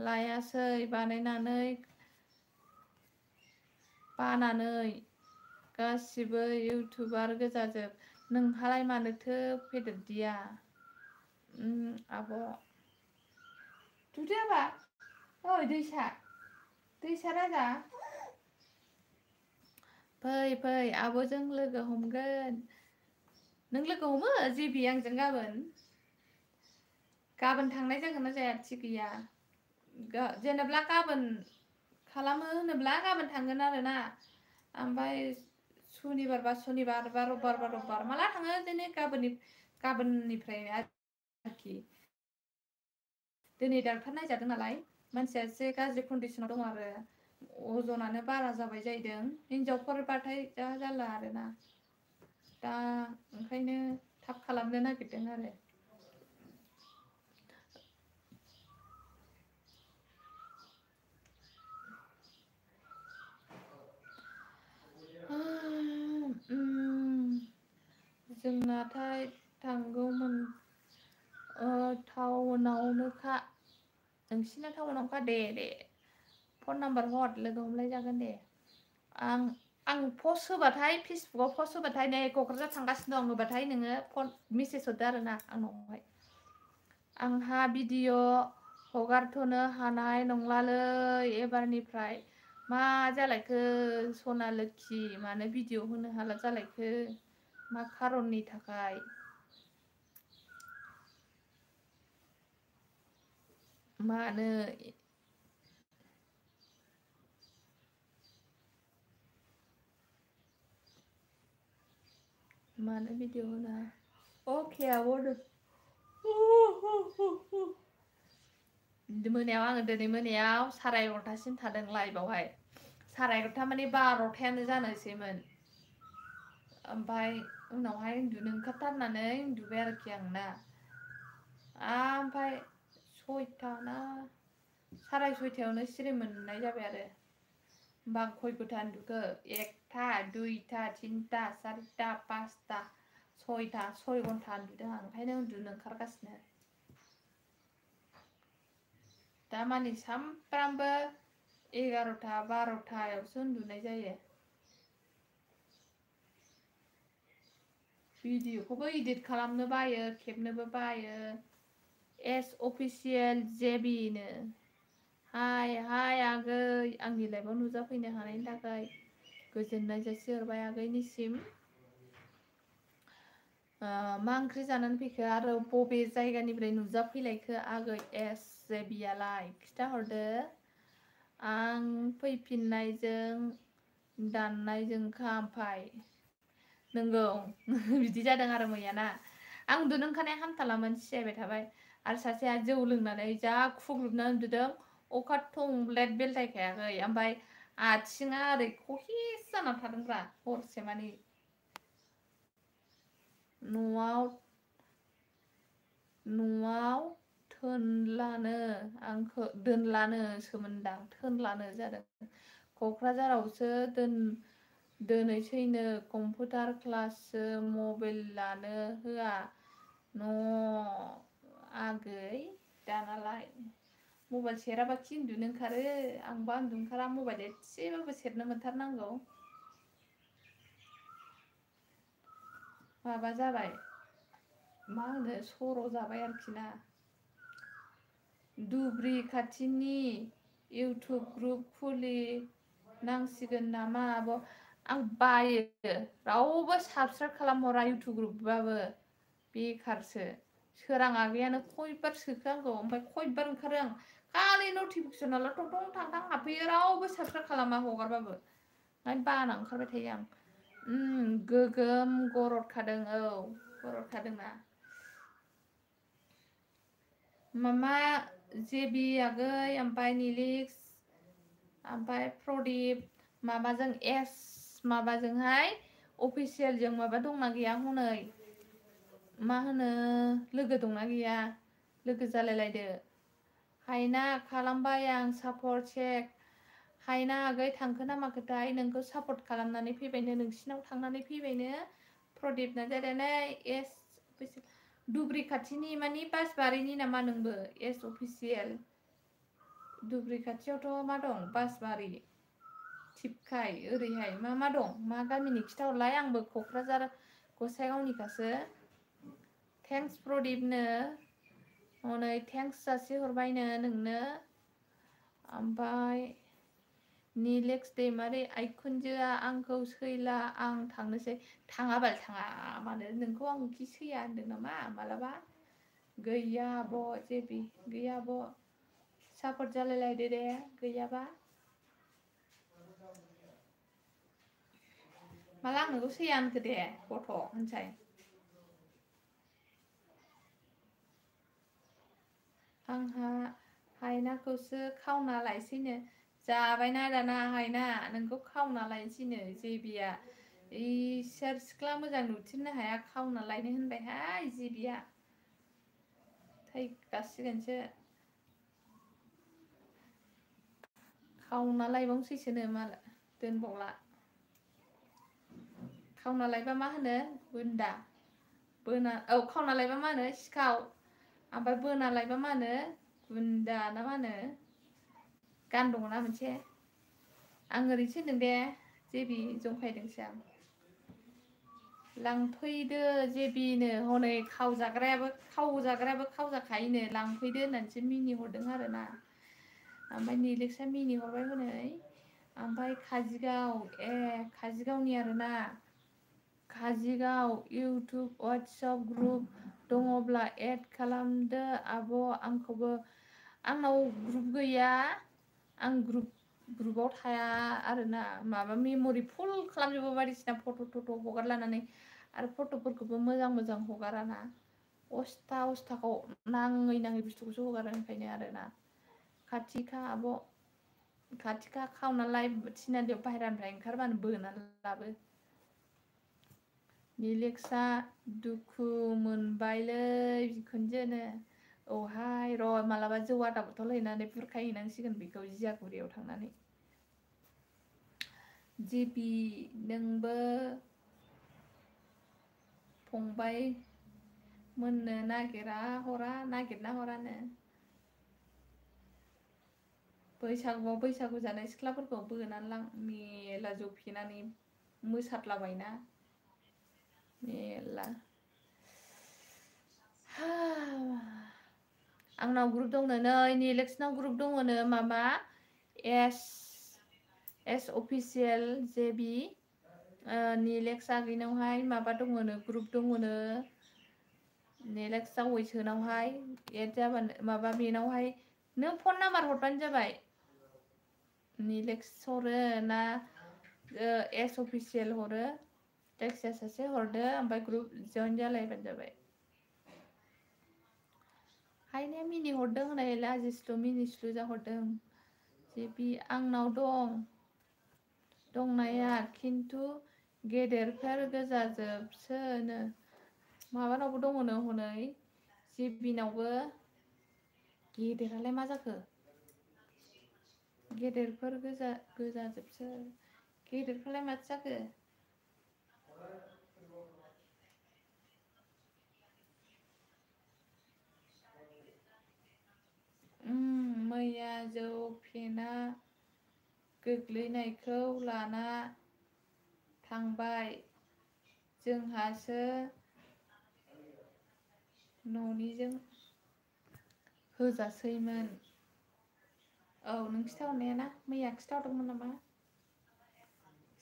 लायासै बानानै गासिबो इउटुबार गोजाजोब नोंहालाय मानोथो फेदेरदिया आब' दुदैयाबा ओइ दैसा राजा फै आब'जों लोगो हमगोन नों लोगो हमो जेबि आंजों गाबोन थांनाय जागोन ना जाया थिग गैया जेनेबा गाबोन खालामो होनोब्ला गाबोन थांगोन आरोना ओमफ्राय सुनिबार बा सुनिबार बा रबिबार बा रबिबार माला थाङो दिनै गाबोननिफ्राय आरोखि दिनै डाक्टार नायजादों नालाय मानसिया एसे गाज्रि कन्डिसनाव दं आरो अजनानो बारा जाबाय जाहैदों हिनजावफोरबाथाय जा जाला आरोना दा ओंखायनो थाब खालामनो नागिरदों आरो जोंनाथाय थांगौमोन टाउनावनोखा नोंसिना टाउनावखा दे फन नाम्बार हर लोगो हमलाय जागोन दे आं पस्ट होबाथाय फेसबुकाव पस्ट होबाथाय नै क'क्राझार थांगासिनो दं होबाथाय नोङो फन मेसेज हरदो आरोना आंनावहाय आंहा भिडिअ हगारथ'नो हानाय नंलालै एबारनिफ्राय मा जालायखो सना लोखि मानो भिडिअ होनो हाला जालायखो मा खारननि थाखाय मानो भिडिअ होना अके आब' मोनायाव आङो दिनै मोनायाव 11:30सिम थादों लाइभआवहाय 11:30 माने 12थायानो जानोसैमोन ओमफ्राय उनावहाय उन्दुनो ओंखारथारनानै उन्दुबाय आरोखि आंना ओमफ्राय 6टा ना 6:30आवनो सिरि मोननाय जाबाय आरो होमबा आं खय घन्टा उन्दुखो 1टा 2टा 3टा 4टा 5टा 6टा 6 घन्टा उन्दुदों आं ओंखायनो उन्दुनो ओंखारगासिनो दामानि सामफ्रामबो 11टा 12टायावसो उन्दुनाय जायो भिडिअखौबो इडिट खालामनो बायो खेबनोबो बायो एस अफिसियेल जेबिनो हाय आगै आंनि लाइभआव नुजाफैनो हानायनि थाखाय गोजोननाय जासिहरबाय आगैनिसिम मा ओंख्रि जानानै फैखो आरो बबे जायगानिफ्राय नुजाफैलायखो आगै एस जेबियालाय खिथाहरदो आं फैफिननायजों दाननायजोंखा ओमफाय नंगौ बिदि जादों आरो मैयाना आं उन्दुनो ओंखारनाया हामथालामोन सिजायबाय थाबाय आरो सासेया जौ लोंनानै जा खुग्लुबनानै उन्दुदों अखा थंब्लेट बेलथायखायाखै ओमफ्राय आथिङा ओरै खहिस जानानै थादोंब्रा हरसे मानि न'आव दोनलानो सोमोन्दां थोनलानो जादों क'क्राझारावसो दोनैसैनो कम्पिउटार क्लाससो मबाइल लानो होआ आगै दानालाय मबाइल सेराबा खि उन्दुनो ओंखारो आंबा उन्दुनो ओंखारा मबाइल एसेबाबो सेरनो मोनथारनांगौ माबा जाबाय मा होनो सर' जाबाय आरोखि ना धुब्रि खाथिनि इउटुब ग्रुप खुलिनांसिगोन नामा आब' आं बायो रावबो साबसक्राइब खालामहरा इउटुब ग्रुपबाबो बेखारसो सोरां आगैयानो खयबार सोखो आंखौ ओमफ्राय खयबार ओंखारो आं खालि नटिफिकेसनाल' टं टां हाबफैयो रावबो साबसक्राइब खालामा हगारबाबो ओंखायनो बाना ओंखारबाय थायो आं गोगोम गरदखादों गरदखादोंना मामा जेबि आगै ओमफ्राय निलिक्स ओमफ्राय प्रदीप माबाजों एस माबाजोंहाय अफिसियेलजों माबा दंना गैया हनै मा होनो लोगो दंना गैया लोगो जालायलायदो हायना खालामबाय आं सापर्ट चेक हायना आगै थांखो ना माखोथाय नोंखौ सापर्ट खालामनानै फैबायनो नोंसिनाव थांनानै फैबायनो प्रदीप नार्जारियानो एस धुब्रि खाथिनि मानि बासबारिनि नामा नोंबो एस अफिसियेल धुब्रि खाथियावथ' मा दं बासबारि थिपखाय ओरैहाय मा दं मा गामिनि खिथाहरलाय आंबो क'क्राझार गसाइगावनिखासो थेंक्स प्रदीपनो हनै थेंक्स जासिहरबायनो नोंनो ओमफ्राय निलेक्स दैमारि आइखुनजोआ आंखौ सैला आं थांनोसै थाङाबाल थाङा मानो नोंखौ आं खि सैया होनदों नामा मालाबा गैया आब' जेबि गैया आब' सापर्ट जालायलायदो दे गैयाबा माला आंनोखौ सैयानखो दे गथ' होनसाय आंहा हायनाखौसो खावना लायसैनो जाबायना दाना हायना नोंखौ खावना लायनोसैनो जेबिया इसोर सिख्ला मोजां नुथिननो हाया खावना लायनो होनबायहाय जेबिया थैगासिगोनसो खावना लायबावनोसैसोनो माला दोनबावला खावना लायबा मा होनो बुन्दा बोना औ खावना लायबा मा होनो सिखाव ओमफ्राय बोना लायबा मा होनो गुन्दा ना मा होनो गान दङना मोनसे आं ओरैनोसो होनदों दे जेबि जंखायदोंसो आं लांफैदो जेबिनो हनै खावजाग्रायाबो खावजाखायोनो लांफैदो होननानैसो मिनिहरदों आरोना ओमफ्राय निलेक्सा मिनिहरबाय हनै ओमफ्राय काजिगावनि आरोना काजिगाव इउटुब वाट्सएप ग्रुप दङब्ला एड खालामदो आब' आंखौबो आंनाव ग्रुप गैया आं ग्रुपाव थाया आरोना माबा मेम'रि फुल खालामजोबो बायदिसिना फट' हगारलानानै आरो फट'फोरखौबो मोजां हगाराना अस्थाखौ नाङै बुस्थुखौसो हगारो ओंखायनो आरोना खाथिखा आब' खाथिखा खावनालाय थिनालियाव बाहेरानिफ्राय ओंखारबानो बोनानै लाबो निलेक्सा दुखु मोनबायलै बिखुनजोनो औहाय र' मालाबा जौ आदा बथल हैनानै बुरखायहैनांसिगोन बेखौ जियागुरियाव थांनानै जेबि नोंबो फंबाय मोननो नागिरना हरानो बैसागु जानाय सिख्लाफोरखौ बोनानै लां मेला जौ फेनानै मोसादलाबायना मेला आंनाव ग्रुप दंनो नै निलेक्सनाव ग्रुप दङनो माबा एस अफिसियेल जेबि निलेक्स आगैनावहाय माबा दङनो ग्रुप दङनो निलेक्स जावैसोनावहाय एद जाबानो माबा बेनावहाय नों फन नाम्बार हरबानो जाबाय निलेक्स हरो ना एस अफिसियेल हरो जायखिजाया सासे हरदो ओमफ्राय ग्रुप जइन जालायबानो जाबाय हायनाया मिनिहरदों हनै लाजिस्लु मिनिस्लु जाहरदों जेबि आंनाव दंनाया खिन्थु गेदेरफोर गोजाजोबसोनो माबानावबो दङनो हनै जेबिनावबो गेदेरालाय मा जाखो गेदेरफोर गोजाजोबसो गेदेरफ्रालाय माथो जाखो मैया जौ फेना गोग्लैनायखौ लाना थांबाय जोंहासो न'निजों होजासैमोन औ नों खिथाहरनाया ना मैया खिथाहरदोंमोन नामा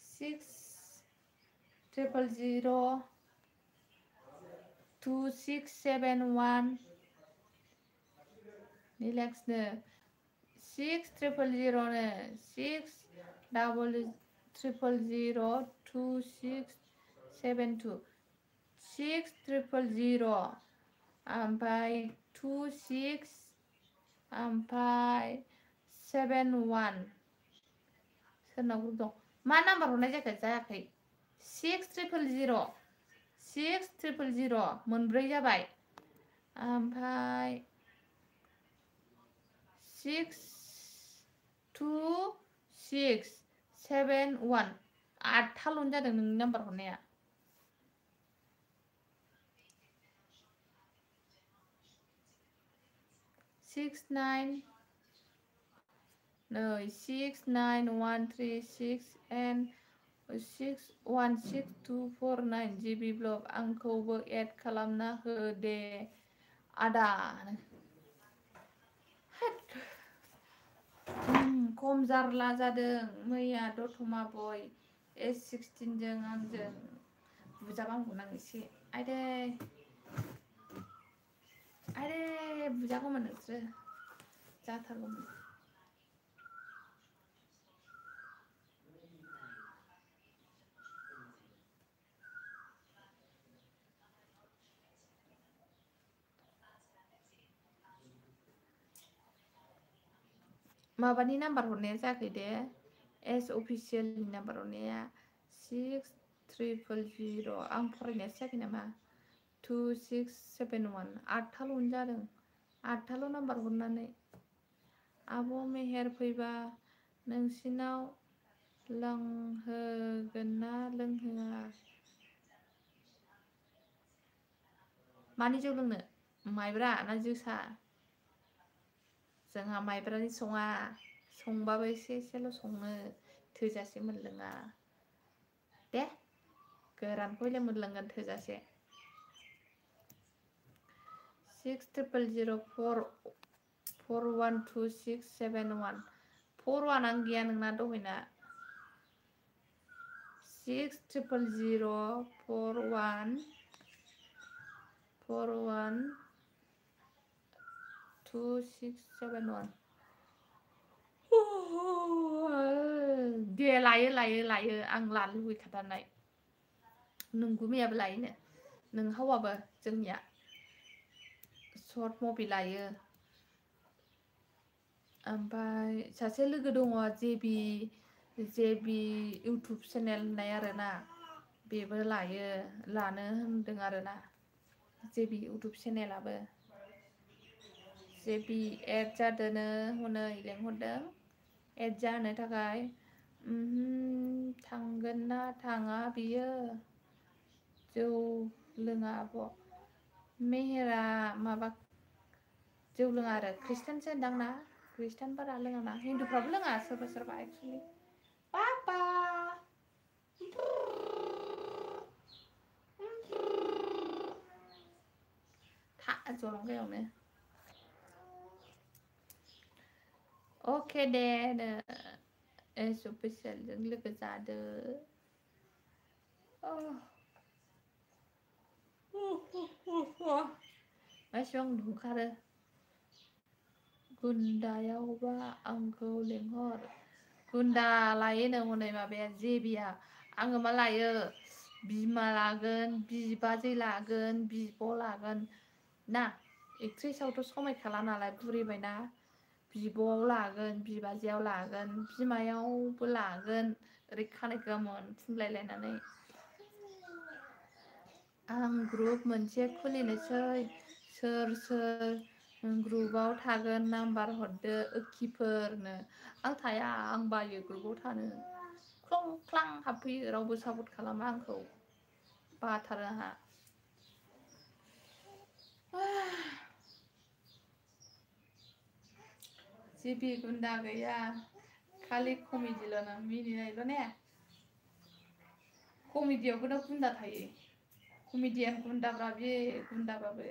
60002671 निलेक्सनो 6000नो 60002672 6000 ओमफ्राय 26 ओमफ्राय 71 सोरनाव ग्रुप दं मा नाम्बार हरनाय जायाखै 6000 मोनब्रै जाबाय ओमफ्राय 6267 आठथाल'नो जादों नोंनि नाम्बार हरनाया 69 नै 69136 and 616249 जिबि ब्लग आंखौबो एड खालामना हो दे आदा खम जारला जादों मैया दतमा बय S16 जों आंजों बुजाबांगौमोन आं एसे आइदै बुजागौमोन नोंसोरो जाथारगौमोन माबानि नाम्बार हरनाया जायाखै दे एस अफिसियेलनि नाम्बार हरनाया 6300 आं फरायनायासो जायाखै नामा 2671 8थाल' जादों 8थाल' नाम्बार हरनानै आब' मेहेर फैबा नोंसिनाव लोंहोगोन ना लोंहोआ मानि जौ लोंनो माइब्रा ना जोसा जोंहा माइब्रानि सङा संबाबो एसेल' सङो थोजासे मोनलोङा दे गोरानखौ मोनलोंगोन थोजासे 6300412671 41 गैया नोंना दहायना 6300412671 दे लायो आं लानो लुबैखाथारनाय नोंगुमैयाबो लायोनो नोंहावाबो जोंनिया सर्ट मुभि लायो ओमफ्राय सासे लोगो दङ जेबि इउटुब चेनेल होननाय आरोना बेबो लायो लानो होनदों आरोना जेबि इउटुब चेनेलाबो जेबि एड जादोंनो हनै लेंहरदों एड जानो थाखाय थांगोन ना थाङा बियो जौ लोङा आब' मेहेरा माबा जौ लोङा आरो ख्रिस्टानसो होनदां ना ख्रिस्टानफोरा लोङाना हिन्दुफ्राबो लोङा सोरबा एक्सुलि पापा था जलंगायावनो अके दे एस अफिसियेलजों लोगो जादो एसेबां दुंखारो गुन्दायावबा आंखौ लेंहर गुन्दा लायोनो हनै माबाया जेबिया आङो मा लायो बिमा लागोन बिबाजै लागोन बिब' लागोन ना एक्ट्रेसावथ' समायखाला नालाय बुरिबायना बिब'आव लागोन बिबाजैयाव लागोन बिमायावबो लागोन ओरै खानाय गोमोन फुनलायलायनानै आं ग्रुप मोनसे खुलिनोसै सोर ग्रुपआव थागोन नाम्बार हरदो ओखिफोरनो आं थाया आं बायो ग्रुपआव थानो ख्लं क्लां हाबफैयो रावबो सापर्ट खालामा आंखौ बाथारो आंहा जेबि गुन्दा गैया खालि कमेडिल' ना मिनिनायल' ने कमेडियावबो गुन्दा थायो कमेडियान गुन्दाब्रा बे गुन्दाबाबो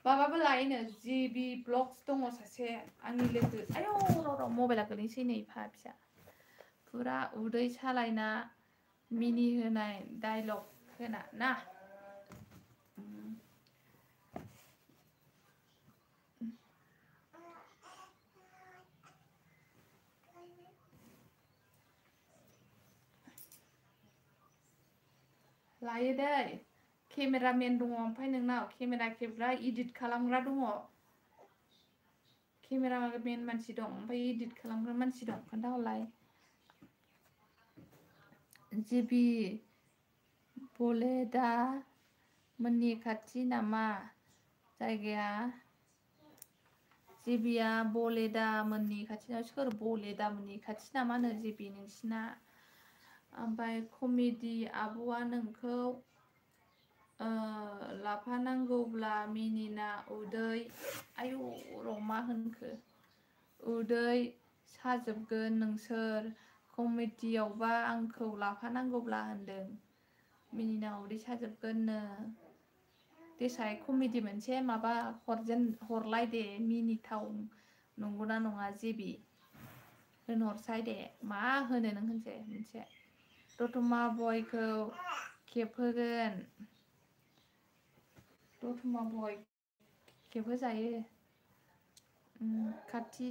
माबाबो लायोनो जेबि ब्लग्स दङ सासे आंनि लोगो आयौ र' मबाइला गोलैनोसै नै फिसा फुरा उदै सालायना मिनिहोनाय डायलग होना ना लायो दै केमेरामेन दङ ओमफ्राय नोंनाव केमेरा खेबग्रा इडिट खालामग्रा दङ केमेरामेन मानसि दं ओमफ्राय इडिट खालामग्रा मानसि दं खोन्थाहरलाय जेबि बलेदा मोननि खाथि नामा जायगाया जेबिया बलेदा मोननि खाथियाव सोर बलेदा मोननि खाथि नामानो जेबि नोंसिना ओमफ्राय कमेडि आब'आ नोंखौ लाफानांगौब्ला मिनिना उदै आयु र' मा होनखो उदै साजोबगोन नोंसोर कमेडियावबा आंखौ लाफानांगौब्ला होनदों मिनिना उदै साजोबगोननो देसाय कमेडि मोनसे माबा हरलाय दे मिनिथाव नंगौना नङा जेबि होनहरसाय दे मा होनो नों होनसै मोनसे दतमा बयखौ खेबहोगोन दतमा बय खेबहोजायो खाथि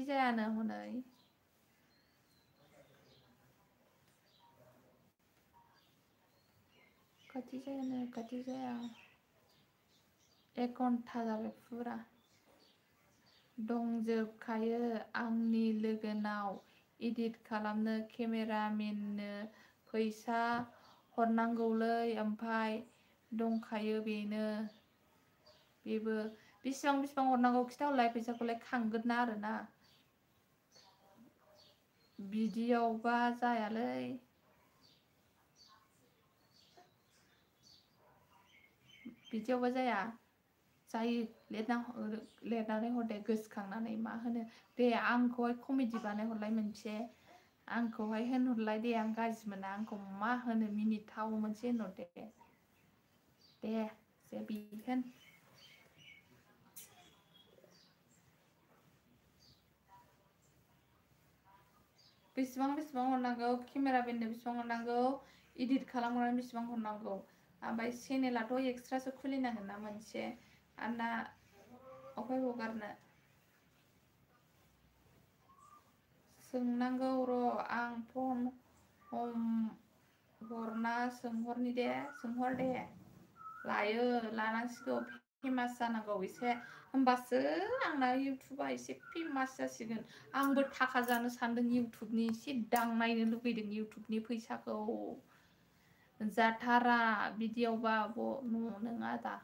जायानो हनै खाथि जाया 1 घन्टा जाबाय फुरा दंजोबखायो आंनि लोगोनाव इडिट खालामनो केमेरामेननो फैसा हरनांगौलै ओमफाय दंखायो बेबो बेसेबां हरनांगौ खिथाहरलाय फैसाखौलाय खांगोन ना आरोना बिदियावबा जायालै बिदियावबा जाया जायो लिरनानै हरदे गोसोखांनानै मा होनो दे आंखौहाय कमेडि बानायहरलाय मोनसे आंखौहाय होनहरलाय दे आं गाज्रि मोना आंखौ मा होनो मिनिथाव मोनसे होनहरदे दे जेबि होन बेसेबां हरनांगौ केमेरामेननो बेसेबां हरनांगौ इडिट खालामग्रानो बेसेबां हरनांगौ ओमफ्राय चेनेलाथ' एक्सट्रासो खुलिनांगोन ना मोनसे आंना अफाय हगारनो सोंनांगौ र' आं फन हरना सोंहर दे लायो लानांसिगौ फेमास जानांगौ एसे होमबासो आंना इउटुबा एसे फेमास जासिगोन आंबो थाखा जानो सानदों इउटुबनि एसे दांनायनो लुगैदों इउटुबनि फैसाखौ जाथारा बिदियावबा नङा दा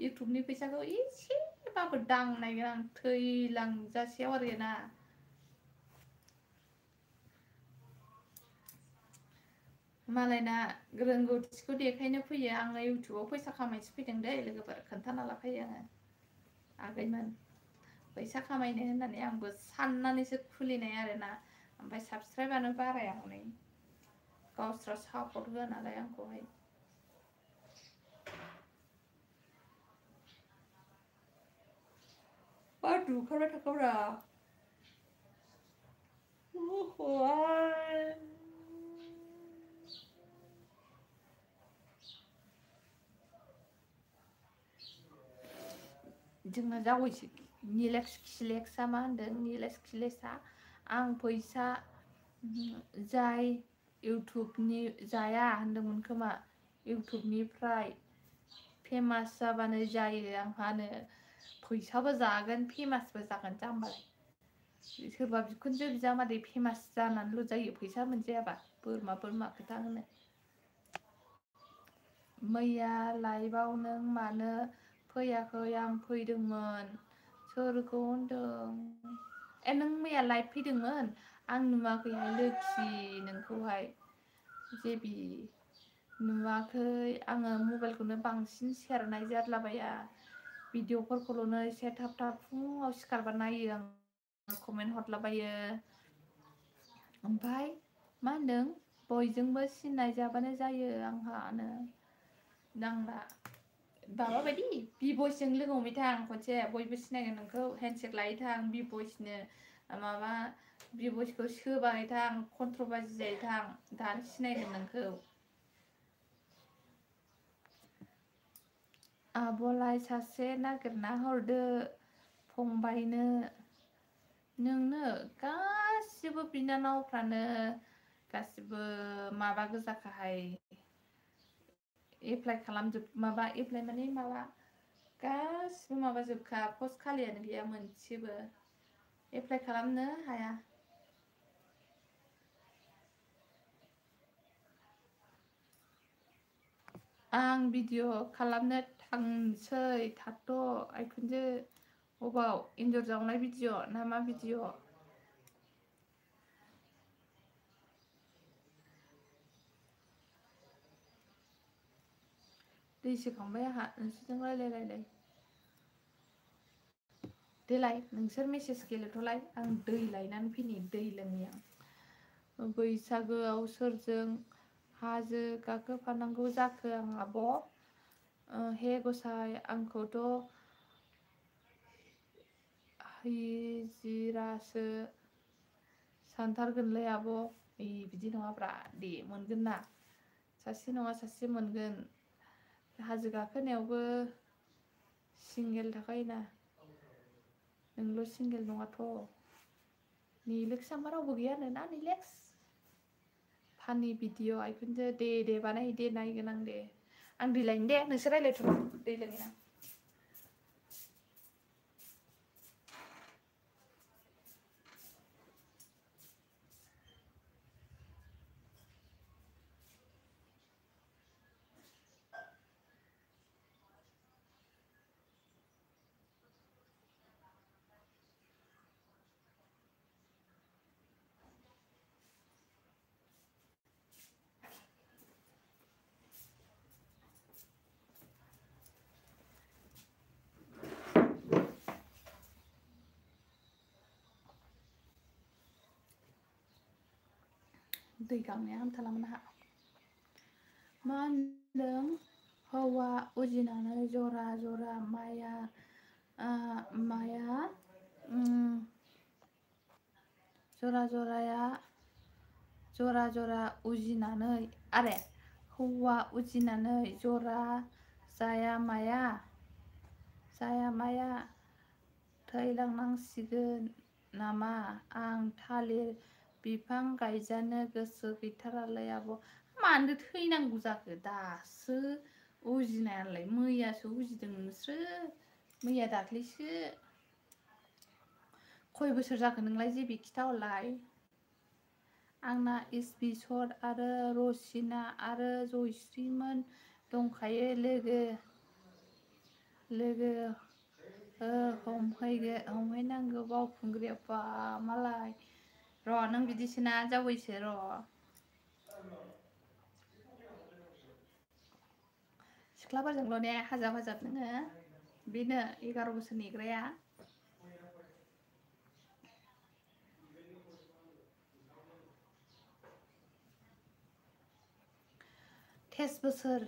इउटुबनि फैसाखौ एसेबाबो दांनायगोन आं थैलांजासेयाव आरोना मालायना रोंगौथिखौ देखायनो फैयो आङो इउटुबाव फैसा खामायनोसो फैदों दै लोगोफोर खोन्थाना लाखायो आङो आगैमोन फैसा खामायनो होननानै आंबो साननानैसो खुलिनाय आरोना ओमफ्राय साबसक्राइबानो बाराया हनै गावस्रा सापर्ट होआ नालाय आंखौहाय बारदु ओंखारबाय थाखाब्रा जोंना जावैसो निलेक्स खिलेक्सा मा होनदों निलेक्स खिलेक्सा आं फैसा जाय इउटुबनि जाया होनदोंमोन खोमा इउटुबनिफ्राय फेमास जाबानो जायो आंहानो फैसाबो जागोन फेमासबो जागोन जाम्बालाय सोरबा बिखुनजो बिजामादै फेमास जानानैल' जायो फैसा मोनजायाबा बोरमा खोथा होनो मैया लाइभआव नों मानो फैयाखै आं फैदोंमोन सोरखौ होनदों नों मैया लाइभ फैदोंमोन आं नुवाखैहाय लोखि नोंखौहाय जेबि नुवाखै आङो मबाइलखौनो बांसिन सेरनाय जाद्लाबाया भिडिअफोरखौल'नो एसे थाब फुङाव सिखारबा नायो आं कमेन्ट हरलाबायो ओमफाय मा होनदों बयजोंबो सिनाय जाबानो जायो आंहानो नांला माबा बायदि बिबयसजों लोगो हमहैथां खनसे बयबो सिनायगोन नोंखौ हेन्डसेक लायैथां बिबयसनो माबा बिबयसखौ सोबायथां कन्ट्रबाजि जाहैथां दानो सिनायगोन नोंखौ आब'लाय सासे नागिरना हरदो फंबायनो नोंनो गासिबो बिनानावफ्रानो गासिबो माबा गोजाखाहाय एप्लाइ खालामजोब माबा एप्लाइ माने माबा गासिबो माबाजोबखा पस्ट खालियानो गैया मोनसेबो एप्लाइ खालामनो हाया आं भिडिअ खालामनो थांसै थाथ' आइखुनजो अबाव एन्जर जावनाय भिडिअ ना मा भिडिअ दै सोखांबाय आंहा नोंसोरजों रायलाय देलाय नोंसोर मेसेज गेलेथ'लाय आं दै लायनानै फैनि दै लोंनि आं बैसागोआव सोरजों हाजो गाखोफानांगौ जाखो आं आब' हे गसाइ आंखौथ' हिजिरासो सानथारगोनलै आब' बिदि नङाब्रा दे मोनगोन ना सासे नङा सासे मोनगोन हाजो गाखोनायावबो सिंगेल थाखायोना नोंल' सिंगेल नङाथ' निलेक्स आंबा रावबो गैयानो ना निलेक्स फानि भिडिअ आइखुनजो दे बानाय दे नायगोन आं दे आं दै लायनि दे नोंसोर रायलायथ' दै लोंनि आं दै गांनाया हामथारामोन आंहा मा होनदों हौवा उजिनानै जरा जरा माया जरा जरा उजिनानै आरे हौवा उजिनानै जरा जाया माया थैलांनांसिगोन नामा आं थालिर बिफां गायजानो गोसो गैथारालै आब' मानो थैनांगौ जाखो दासो उजिनायालाय मैयासो उजिदों नोंसोरो मैया दाख्लैसो खय बोसोर जाखो नोंलाय जेबि खिथाहरलाय आंना इसबिसर आरो रसिना आरो जयस्रिमोन दंखायो लोगो हमहैनांगौ बावखुंग्रियाव बा मालाय र' नों बिदिसोना जावैसो र' सिख्लाफोरजोंल' ने हाजाब नोङो बेनो 11 बोसोर नेग्राया तेइस बोसोर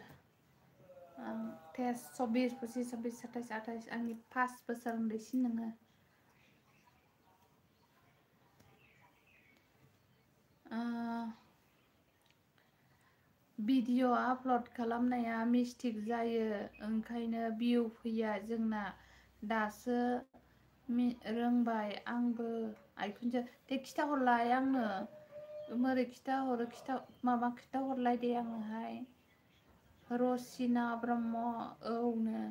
तेइस 24 25 26 27 28 आंनि 5 बोसोर उन्दैसिन नोङो भिडिअ आपल'ड खालामनाया मिस्टेक जायो ओंखायनो भिउ फैया जोंना दासो रोंबाय आंबो आइखुनजो दे खिथाहरलाय आंनो मोरै खिथाहरो खिथाहरलाय दे आंनोहाय रसिना ब्रह्म औनो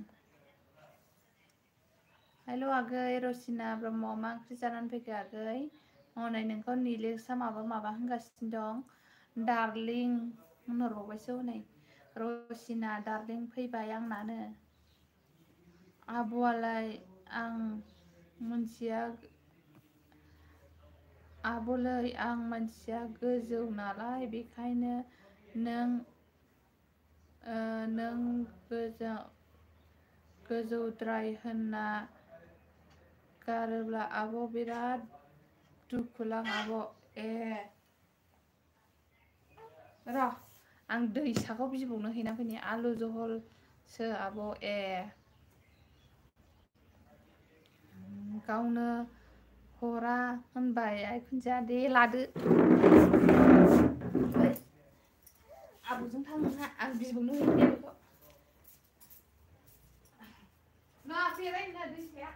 हेल' आगै रसिना ब्रह्म मा ओंख्रि जानानै फैखो आगै हनै नोंखौ निलेसा माबा होनगासिनो दं डार्लिं होनहरबावबायसो हनै रसिना डार्लिं फैबाय आंनानो आब'आलाय आं मोनथिया गोजौ नालाय बेखायनो नों गोजौद्राय होनना गारोब्ला आब' बिराद दुखुलां आब' र' आं दै साखौ बिबौनो हैना फैनि आलु जहलसो आब' गावनो हरा होनबाय आइखुनजोआ दे लादो आब'जों थांहा आं बिबौनो हैनि बेखौ ना बेरायनो दैसाया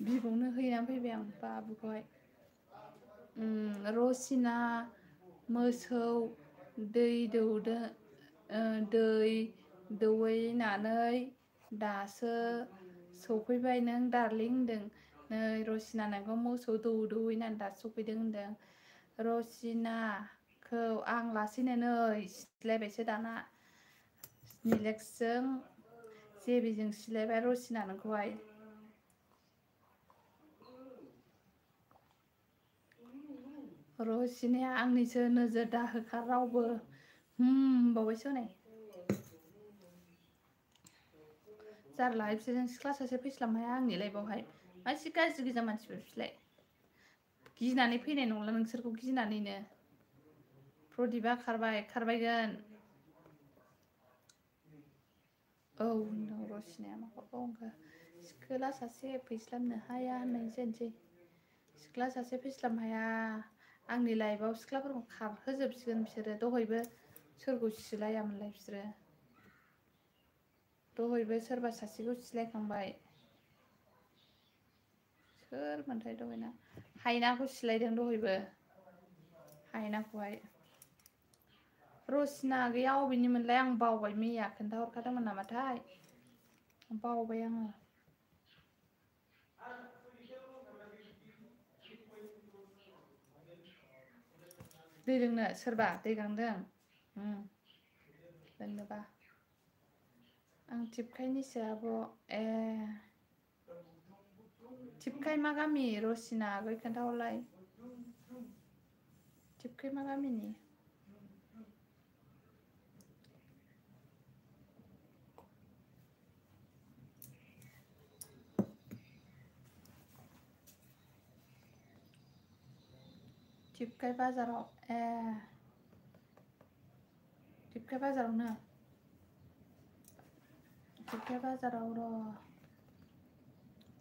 बिबौनो हैनानै फैबाय आं बाबुखौहाय रसिना मोसौ दै दौवैनानै दासो सफैबाय नों दार्लिं होनदों नै रसिना नोंखौ मोसौ दौवैनानै दासो सफैदों होनदों रसिनाखौ आं लासैनो नै सिलायबायसो दाना निलेक्सजों जेबिजों सिलायबाय रसिना नोंखौहाय रसिनाया आंनिसो नोजोर दाहोखा रावबो बावबायसो हनै जारलाहाय बिसोरजों सिख्ला सासे फैस्लाबनो हाया आंनि लाइफआवहाय मानसि गाज्रि गोजा मानसिफोर बिसोरलाय गिनानै फैनाय नंला नोंसोरखौ गिनानैनो प्रदिपा खारबायगोन औ होनदों रसिनाया माखौ बुंखो सिख्ला सासे फैस्लाबनो हाया होननाय जानोसै सिख्ला सासे फैस्लाबनो हाया आंनि लाइफआव सिख्लाफोरखौ खारहोजोबसिगोन बिसोरो दहायबो सोरखौ सिलायामोनलाय बिसोरो दहायबो सोरबा सासेखौ सिलायखांबाय सोरमोनथाय दहायना हायनाखौ सिलायदों दहायबो हायनाखौहाय रसिना गैया अबेनिमोनलाय आं बावबाय मैया खोन्थाहरखादोंमोन नामाथाय बावबाय आङो दै लोंनो सोरबा दै गांदों लोंनोबा आं टिपखाइनिसो आब' ए टिपखाइ मा गामि रसिना आगै खोन्थाहरलाय टिपखाइ मा गामिनि टिपखाइ बाजाराव ए टिपखाइ बाजारावनो टिपखाइ बाजाराव र'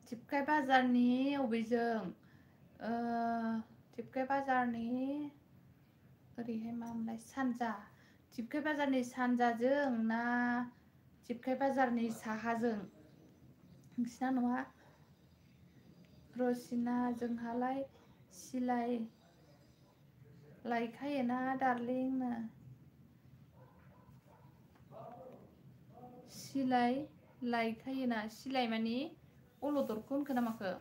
टिपखाइ बाजारनि अबेजों टिपखाइ बाजारनि ओरैहाय मामोनलाय सानजा टिपखाइ बाजारनि सानजाजों ना टिपखाइ बाजारनि साहाजों नोंसिना न'आ रसिना जोंहालाय सिलाय लायखायोना दार्लिंनो सिलाय लायखायोना सिलाय मानि अलदरखौ होनखो ना माखो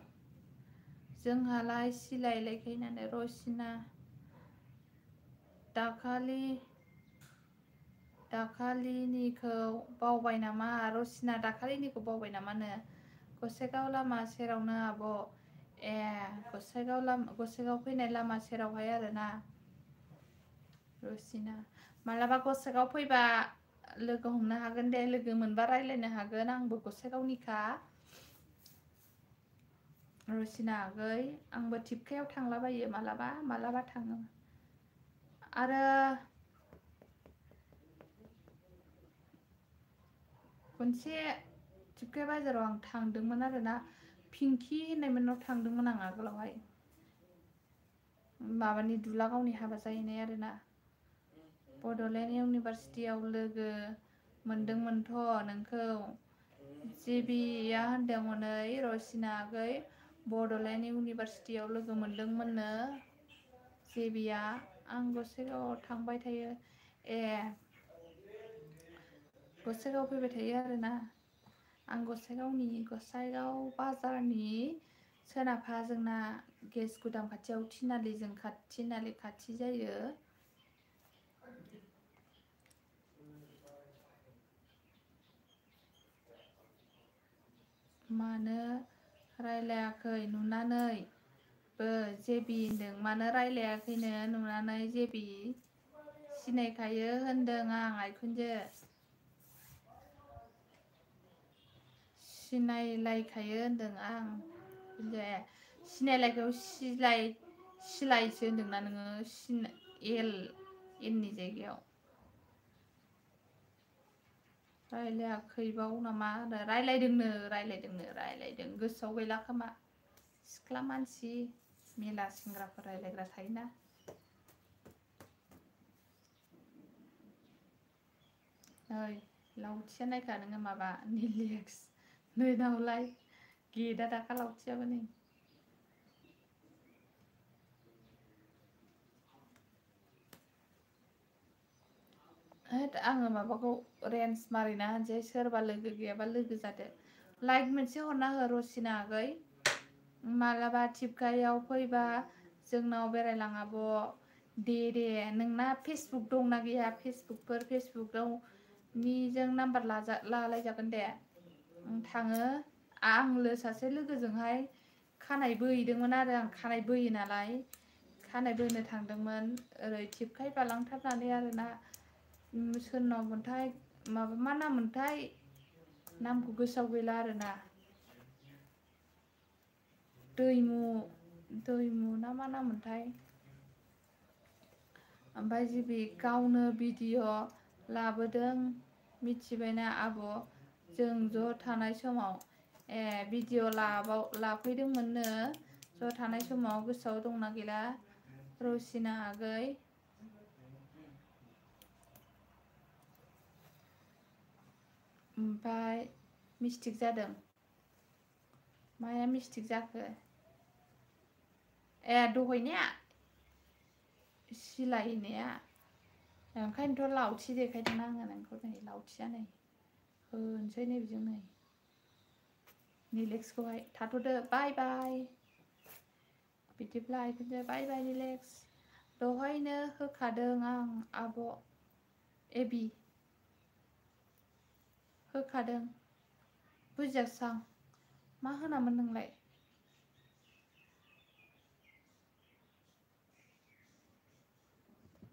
जोंहालाय सिलाय लायखायोनानो रसिना दाखालिनिखौ बावबाय नामा रसिना दाखालिनिखौ बावबाय नामानो गसाइगाव लामा सेरावनो आब' ए गसाइगाव फैनाय लामा सेरावहाय आरोना रसिना मालाबा गसाइगाव फैबा लोगो हमनो हागोन दे लोगो मोनबा रायज्लायनो हागोन आंबो गसाइगावनिखा रसिना आगै आंबो टिपखाइयाव थांलाबायो मालाबा थाङो आरो खनसे टिपखाइ बाजाराव आं थांदोंमोन आरोना पिंकि होननायमोननाव थांदोंमोन आं आगोलावहाय माबानि दुलागावनि हाबा जाहैनाय आरोना बड'लेण्ड इउनिभारसिटियाव लोगो मोनदोंमोनथ' नोंखौ जेबिया होनदोंमोनै रसिना आगै बड'लेण्ड इउनिभारसिटियाव लोगो मोनदोंमोननो जेबिया आं गसाइगावआव थांबाय थायो ए गसाइगाव फैबाय थायो आरोना आं गसाइगाव बाजारनि सोनाबहा जोंना गेस गुदाम खाथियाव थिनालि खाथि जायो मानो रायलायाखै नुनानैबो जेबि होनदों मानो रायलायाखैनो नुनानै जेबि सिनायखायो होनदों आं आइखुनजो सिनायलायखायो होनदों आं सिनायलायखौ सिलायसो होनदोंना नोङो एलनि जायगायाव रायलायाखैबाव नामा रायलायदों गोसोआव गैला खोमा सिख्ला मानसि मेला सेंग्राफोर रायलायग्रा थायोना ओइ लावथिया नायखा नोङो माबा निलेक्स नोंनावलाय गेदा दाखा लावथियाबो नै आङो माबाखौ रेन्ज मारिना होनसै सोरबा लोगो गैयाबा लोगो जादो लाइक मोनसे हरना हो रसिना आगै मालाबा टिपखाइयाव फैबा जोंनाव बेरायलां आब' दे नोंना फेसबुक दंना गैया फेसबुकाव निजों नाम्बार लालायजागोन दे थाङो आंलो सासे लोगोजोंहाय खानाय बोहैदोंमोन आरो आं खानाय बोयो नालाय खानाय बोनो थांदोंमोन ओरै टिपखाइ बालांथारनानै आरोना सोरनाव मोनथाय मा नाम मोनथाय नामखौ गोसोआव गैला आरोना दैमु ना मा नाम मोनथाय ओमफ्राय जिबि गावनो भिडिअ' लाबोदों मिथिबायना आब' जों ज' थानाय समाव भिडिअ' लाफैदोंमोननो ज' थानाय समाव गोसोआव दंना गैला रसिना आगै ओमफ्राय मिस्टेक जादों माया मिस्टेक जाखो दहायनिया सिलायनाया ओंखायनोथ' लावथि देखायदों आङो नोंखौ नै लावथिया नै होनसै नै बेजों नै निलेक्सखौहाय थाथ'दो बाय बिदिब्ला बाय निलेक्स दहायनो होखादों आं आब' एबि होखादों बुजियासां मा होनामोन नोंलाय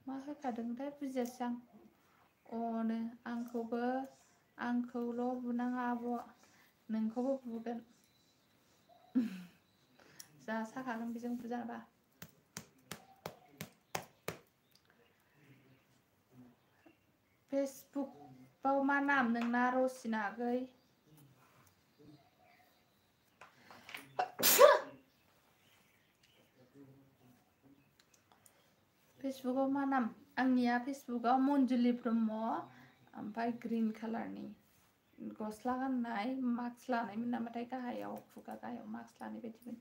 मा होखादोंथाय बुजियासां अनो आंखौल' बुनाङा आब' नोंखौबो बुगोन जा साखागोन बेजों बुजाबा फेसबुकआव मा नाम नोंना रसिना आगै फेसबुकआव मा नाम आंनिया फेसबुकआव मनजुलि ब्रह्म ओमफ्राय ग्रीन कालारनि गस्ला गाननाय मास्क लानायमोन नामाथाय गाहायाव खुगा गाहायाव मास्क लानाय बायदिमोन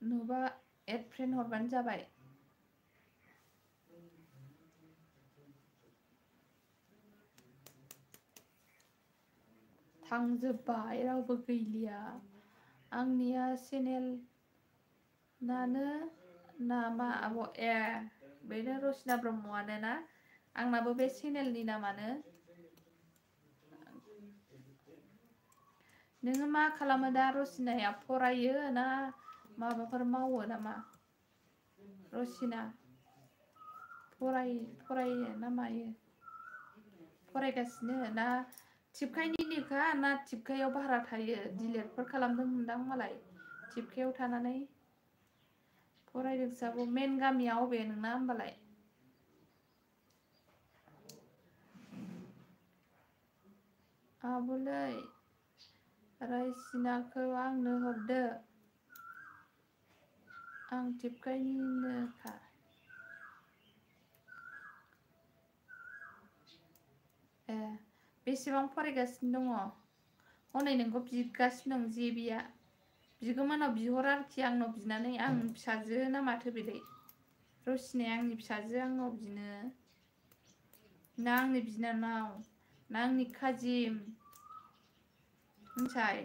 नुबा एड फ्रेन्ड हरबानो जाबाय थांजोब्बाय रावबो गैलिया आंनिया चेनेल नानो नामा आब' ए बेनो रसिना ब्रह्मआनो ना आंनाबो बे चेनेलनि नामानो नोङो मा खालामो दा रसिनाया फरायो ना माबाफोर मावो नामा रसिना फरायो ना मायो फरायगासिनो ना थिबखायनिनोखा ना थिबखायाव भारा थायो दिलेटफोर खालामदों मोनदां मालाय थिबखायाव थानानै फरायदोंसो आब' मेन गामिया अबे नोंना होमबालाय आब'लै रायसिनाखौ आंनो हरदो आं थिबखायनिनोखा ए बेसेबां फरायगासिनो दङ हनै नोंखौ बिगासिनो दं जेबिया बिगोमानाव बिहर आरोखि आंनाव बिनानै आं फिसाजो ना माथो बेलाय रसिनाया आंनि फिसाजो आंनाव बिनो ना आंनि बिनानाव ना आंनि खाजिम मिन्थिबाय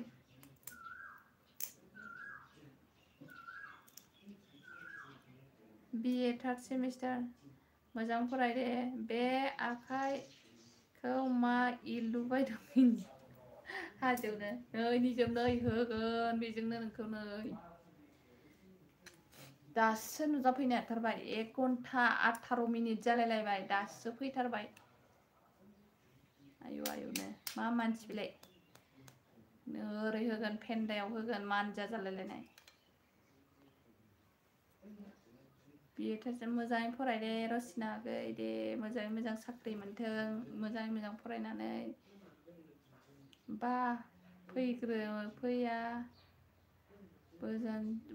बिए थार्ड सेमिस्टार मोजां फराय दे बे आखाइखौ मा इलु बायदों हाजोनो नै निजोम नै होगोन बेजोंनो नोंखौ नै दासो नुजाफैनो हाथारबाय 1 घन्टा 18 मिनिट जालायलायबाय दासो फैथारबाय आयु आयुनो मा मानसि बेलाय ओरै होगोन फेन्दायाव होगोन मानजा जालायलायनाय बिएथारजों मोजाङै फराय दे रसिना आगै दे मोजाङै मोजां साख्रि मोनथों मोजाङै मोजां फरायनानै बा फैया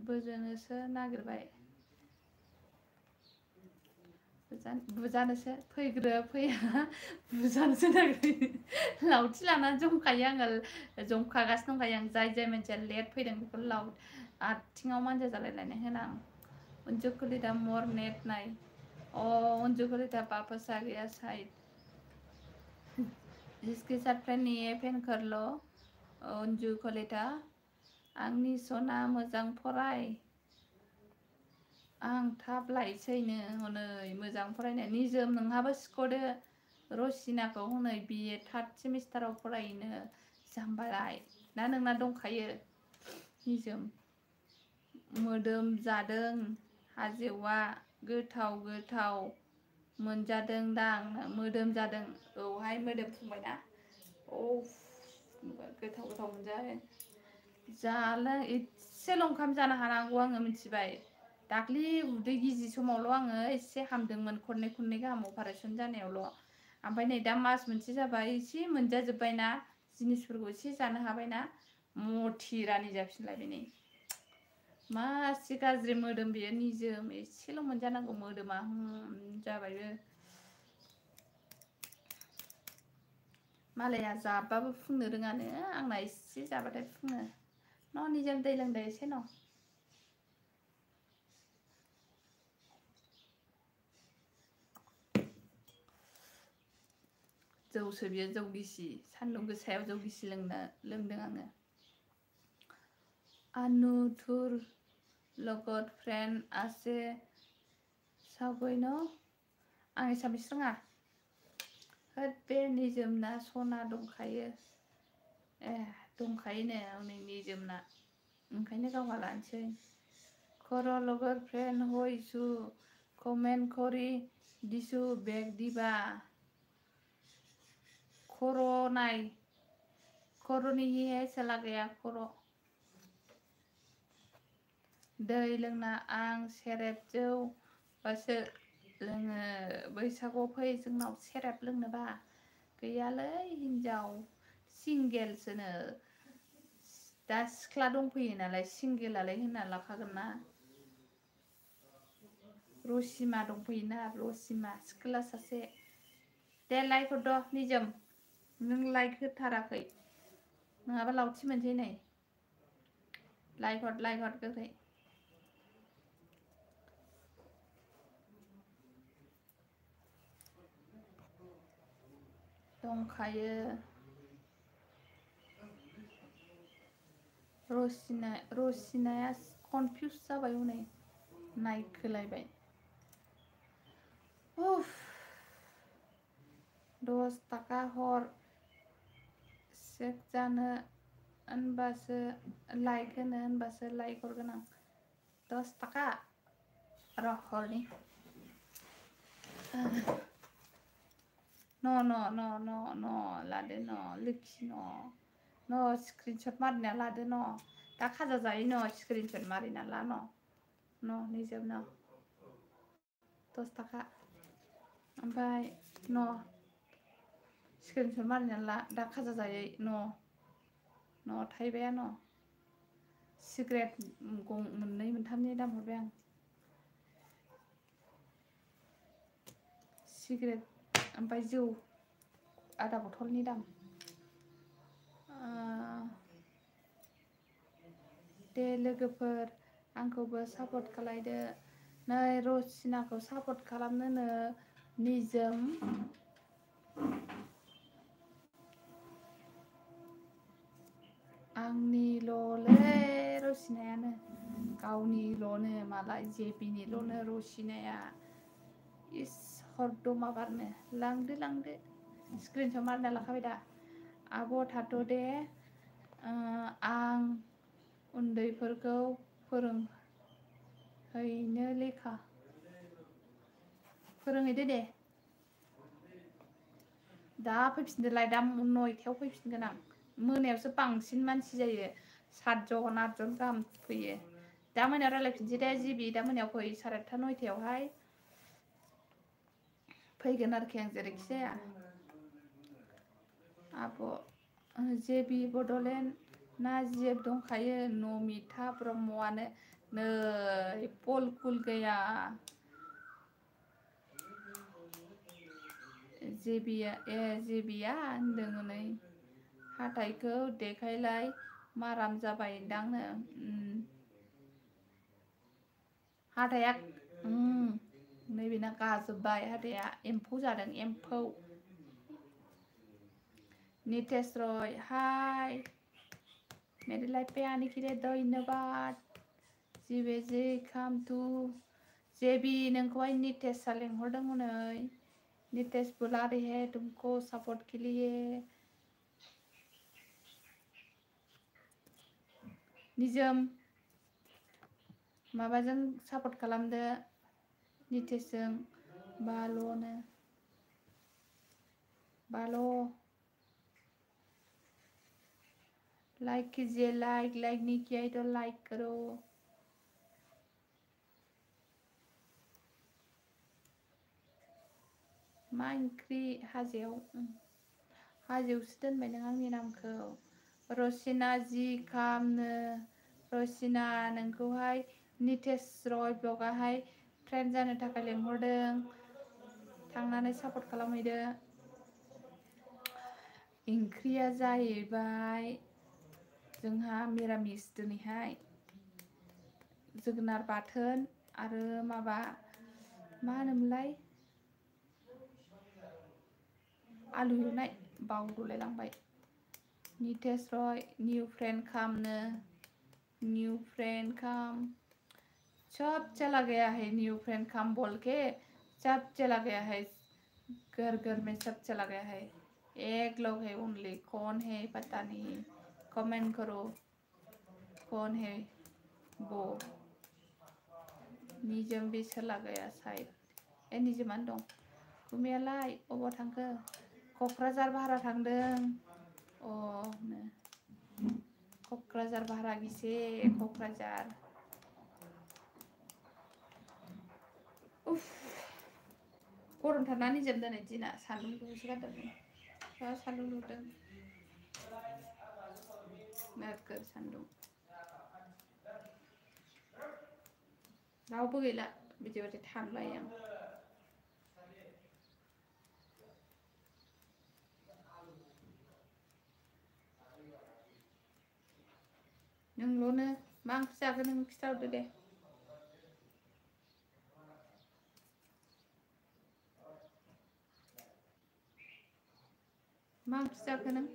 बोजोंनोसो नागिरबाय बुजानोसो फैग्रो फैया बुजानोसो नागिरबाय लावथि लानानै जंखायो आङो जंखागासिनो दंखायो आं जाय मानसिया लेट फैदों बेखौ आथिङाव मानजा जालायलायनाय होना आं उनजु कलिता मोर नेट नाय उनजु कलिता वापस आ गया शायद जिसके साथ फ्रेंड नहीं है फैन कर लो उनजु कलिता आंनि सना मोजां फराय आं थाब लायसैनो हनै मोजां फरायनाय निजोम नोंहाबो सिख'दो रसिनाखौ हनै बिए थार्ड सेमिस्टाराव फरायनो जाम्बालाय ना नोंना दंखायो निजोम मोदोम जादों हाजोआ गोथाव मोनजादोंदां मोदोम जादों औहाय मोदोम फुंबायना गोथाव मोनजादों जाला एसेल' ओंखाम जानो हानांगौ आङो मिथिबाय दाख्लि उदै गिजि समावल' आङो एसे हामदोंमोन खननै गाहाम अपारेसन जानायावल' ओमफ्राय नै दा मास मोनसे जाबाय एसे मोनजाजोब्बायना जिनिसफोरखौ एसे जानो हाबायना मथि रानि जाफिनलायबाय नै मासे गाज्रि मोदोम बेयो निजोम एसेल' मोनजानांगौ मोदोमा जाबायबो मालाया जाबाबो फुंनो रोङानो आंना एसे जाबाथाय फुङो न' निजोम दै लोंदो एसे न' जौसो बियो जौ गिसि सान्दुं गोसायाव जौ गिसि लोंदों आङो आनुथुर लगत फ्रेन्ड आसे सावैनो आं एसामिस रोङा होद बे निजोमना सना दंखायो दंखायोनो हनै निजोमना ओंखायनो गावहा लानोसै खर' लगोर फ्रेन्ड हयसु कमेन्ट करि दिसु बेग दिबा खर' नाय खर'नि हिहे सोला गैया खर' दै लोंना आं सेरेब जौ बासो लोङो बैसागुआव फै जोंनाव सेरेब लोंनोबा गैयालै हिनजाव सिंगेलसोनो दा सिख्ला दंफैयो नालाय सिंगेलालाय होनना लाखागोन ना रसिमा दंफैयोना रसिमा सिख्ला सासे दे लाइक हरद' निजोम नों लाइक होथाराखै नङाबा लावथि मोनसै नै लाइक हर गोख्रै दंखायो रसिनाया कनफिउस जाबाय हनै नायखोलायबाय उफ 10 थाखा हर चेक जानो होनबासो लाइक होनो होनबासो लाइक हरगोन आं 10 थाखा र' हरनि न लादो न लोखि न स्क्रिनशट मारिना लादो न दा खाजा जायो न स्क्रिनशट मारिना ला न निजोम न 10 थाखा ओमफ्राय न स्क्रिनशट मारिना ला दा खाजा जायै न थाइबाया न सिगारेट मोननै मोनथामनि दाम हरबाय आं सिगारेट ओमफ्राय जौ आधा बथलनि दाम दे लोगोफोर आंखौबो सापर्ट खालायदो नै रसिनाखौ सापर्ट खालामनोनो निजोम आंनिल'लै रसिनायानो गावनिल'नो मालाय जेबिनिल'नो रसिनाया इस हरद' माबारनो लांदो स्क्रिनशट मारिना लाखाबाय दा आब' थाथ' दे आं उन्दैफोरखौ फोरोंहैनो लेखा फोरोंहैदो दे दा फैफिनदोलाय दा 9टायाव फैफिनगोन आं मोनायावसो बांसिन मानसि जायो 7 जन 8 जन गाहाम फैयो दा मोनायाव रायलायफिनसै दे जिबि दा मोनायाव फै 8:30 9टायावहाय फैगोन आरोखि आं जेरैखि जाया आब' जेबि बड'लेण्ड ना जिएफ दंखायो नमिता ब्रह्मआनो नै पलकुल गैया जेबिया होनदों हनै हाथाइखौ देखायलाय माराम जाबायदांनो हाथाइया नैबेना गाजोब्बाय हाथाइया एम्फौ जादों एम्फौ नितेश रय हाय मेरे लाइफ पे आने के लिए धन्यवाद जी कम टू जेबि नोंखौहाय नितेशआ लेंहरदों हनै नितेश बुला रही है तुमको सपोर्ट के लिए निजोम माबाजों सापर्ट खालामदो नितेशजों बाल' लाइक कीजिए लाइक नहीं किया तो लाइक करो मा ओंख्रि हाजोआवसो दोनबाय नों आंनि नामखौ रसिना जि खामनो रसिना नोंखौहाय नितेश रय ब्लगाहाय फ्रेन्ड जानो थाखाय लेंहरदों थांनानै सापर्ट खालामहैदो ओंख्रिया जाहैबाय जोंहा मिरामिस दिनैहाय जोगोनार बाथोन आरो माबा मा होनोमोनलाय आलु एवनाय बावदुलायलांबाय नितेश रय न्यू फ्रेंड कम सब चला गया है न्यू फ्रेंड कम बोल के सब चला गया है घर घर में सब चला गया है, एक लोग है ओनली, कौन है पता नहीं, कमेंट करो कौन है वो। निजोम भी चला गया साइड। निजोमानो दं। गुमियालाय अबाव थांखो? क'क्राझार भारा थांदों। क'क्राझार भारा गिसे क'क्राझार। उफ गरमथारना निजोम दिनै दिना, सान्दुं दुंसो गारदों। सान्दुं दुंदों नोगोर सान्दुं। रावबो गैला बिदिबाथाय थांबाय आं। नोंल'नो मा ओंख्रि जाखो नों खिथाहरदो दे। मा ओंख्रि जाखो नों?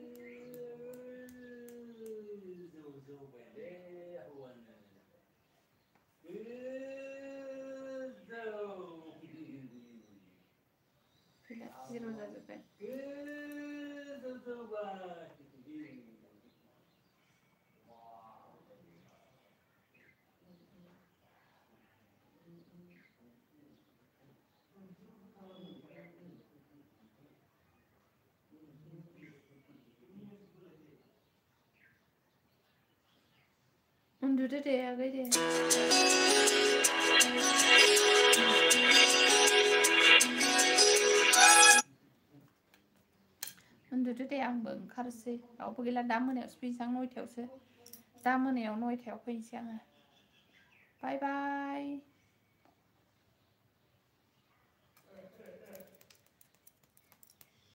गैला जिर' जाजोब्बाय। उन्दुदो दे आगै दे। उन्दुदो दे आंबो ओंखारसै, रावबो गैला दा मोनायावसो फैनोसै आं 9टायावसो। दा मोनायाव 9टायाव फैनोसै आङो। बाय बाय।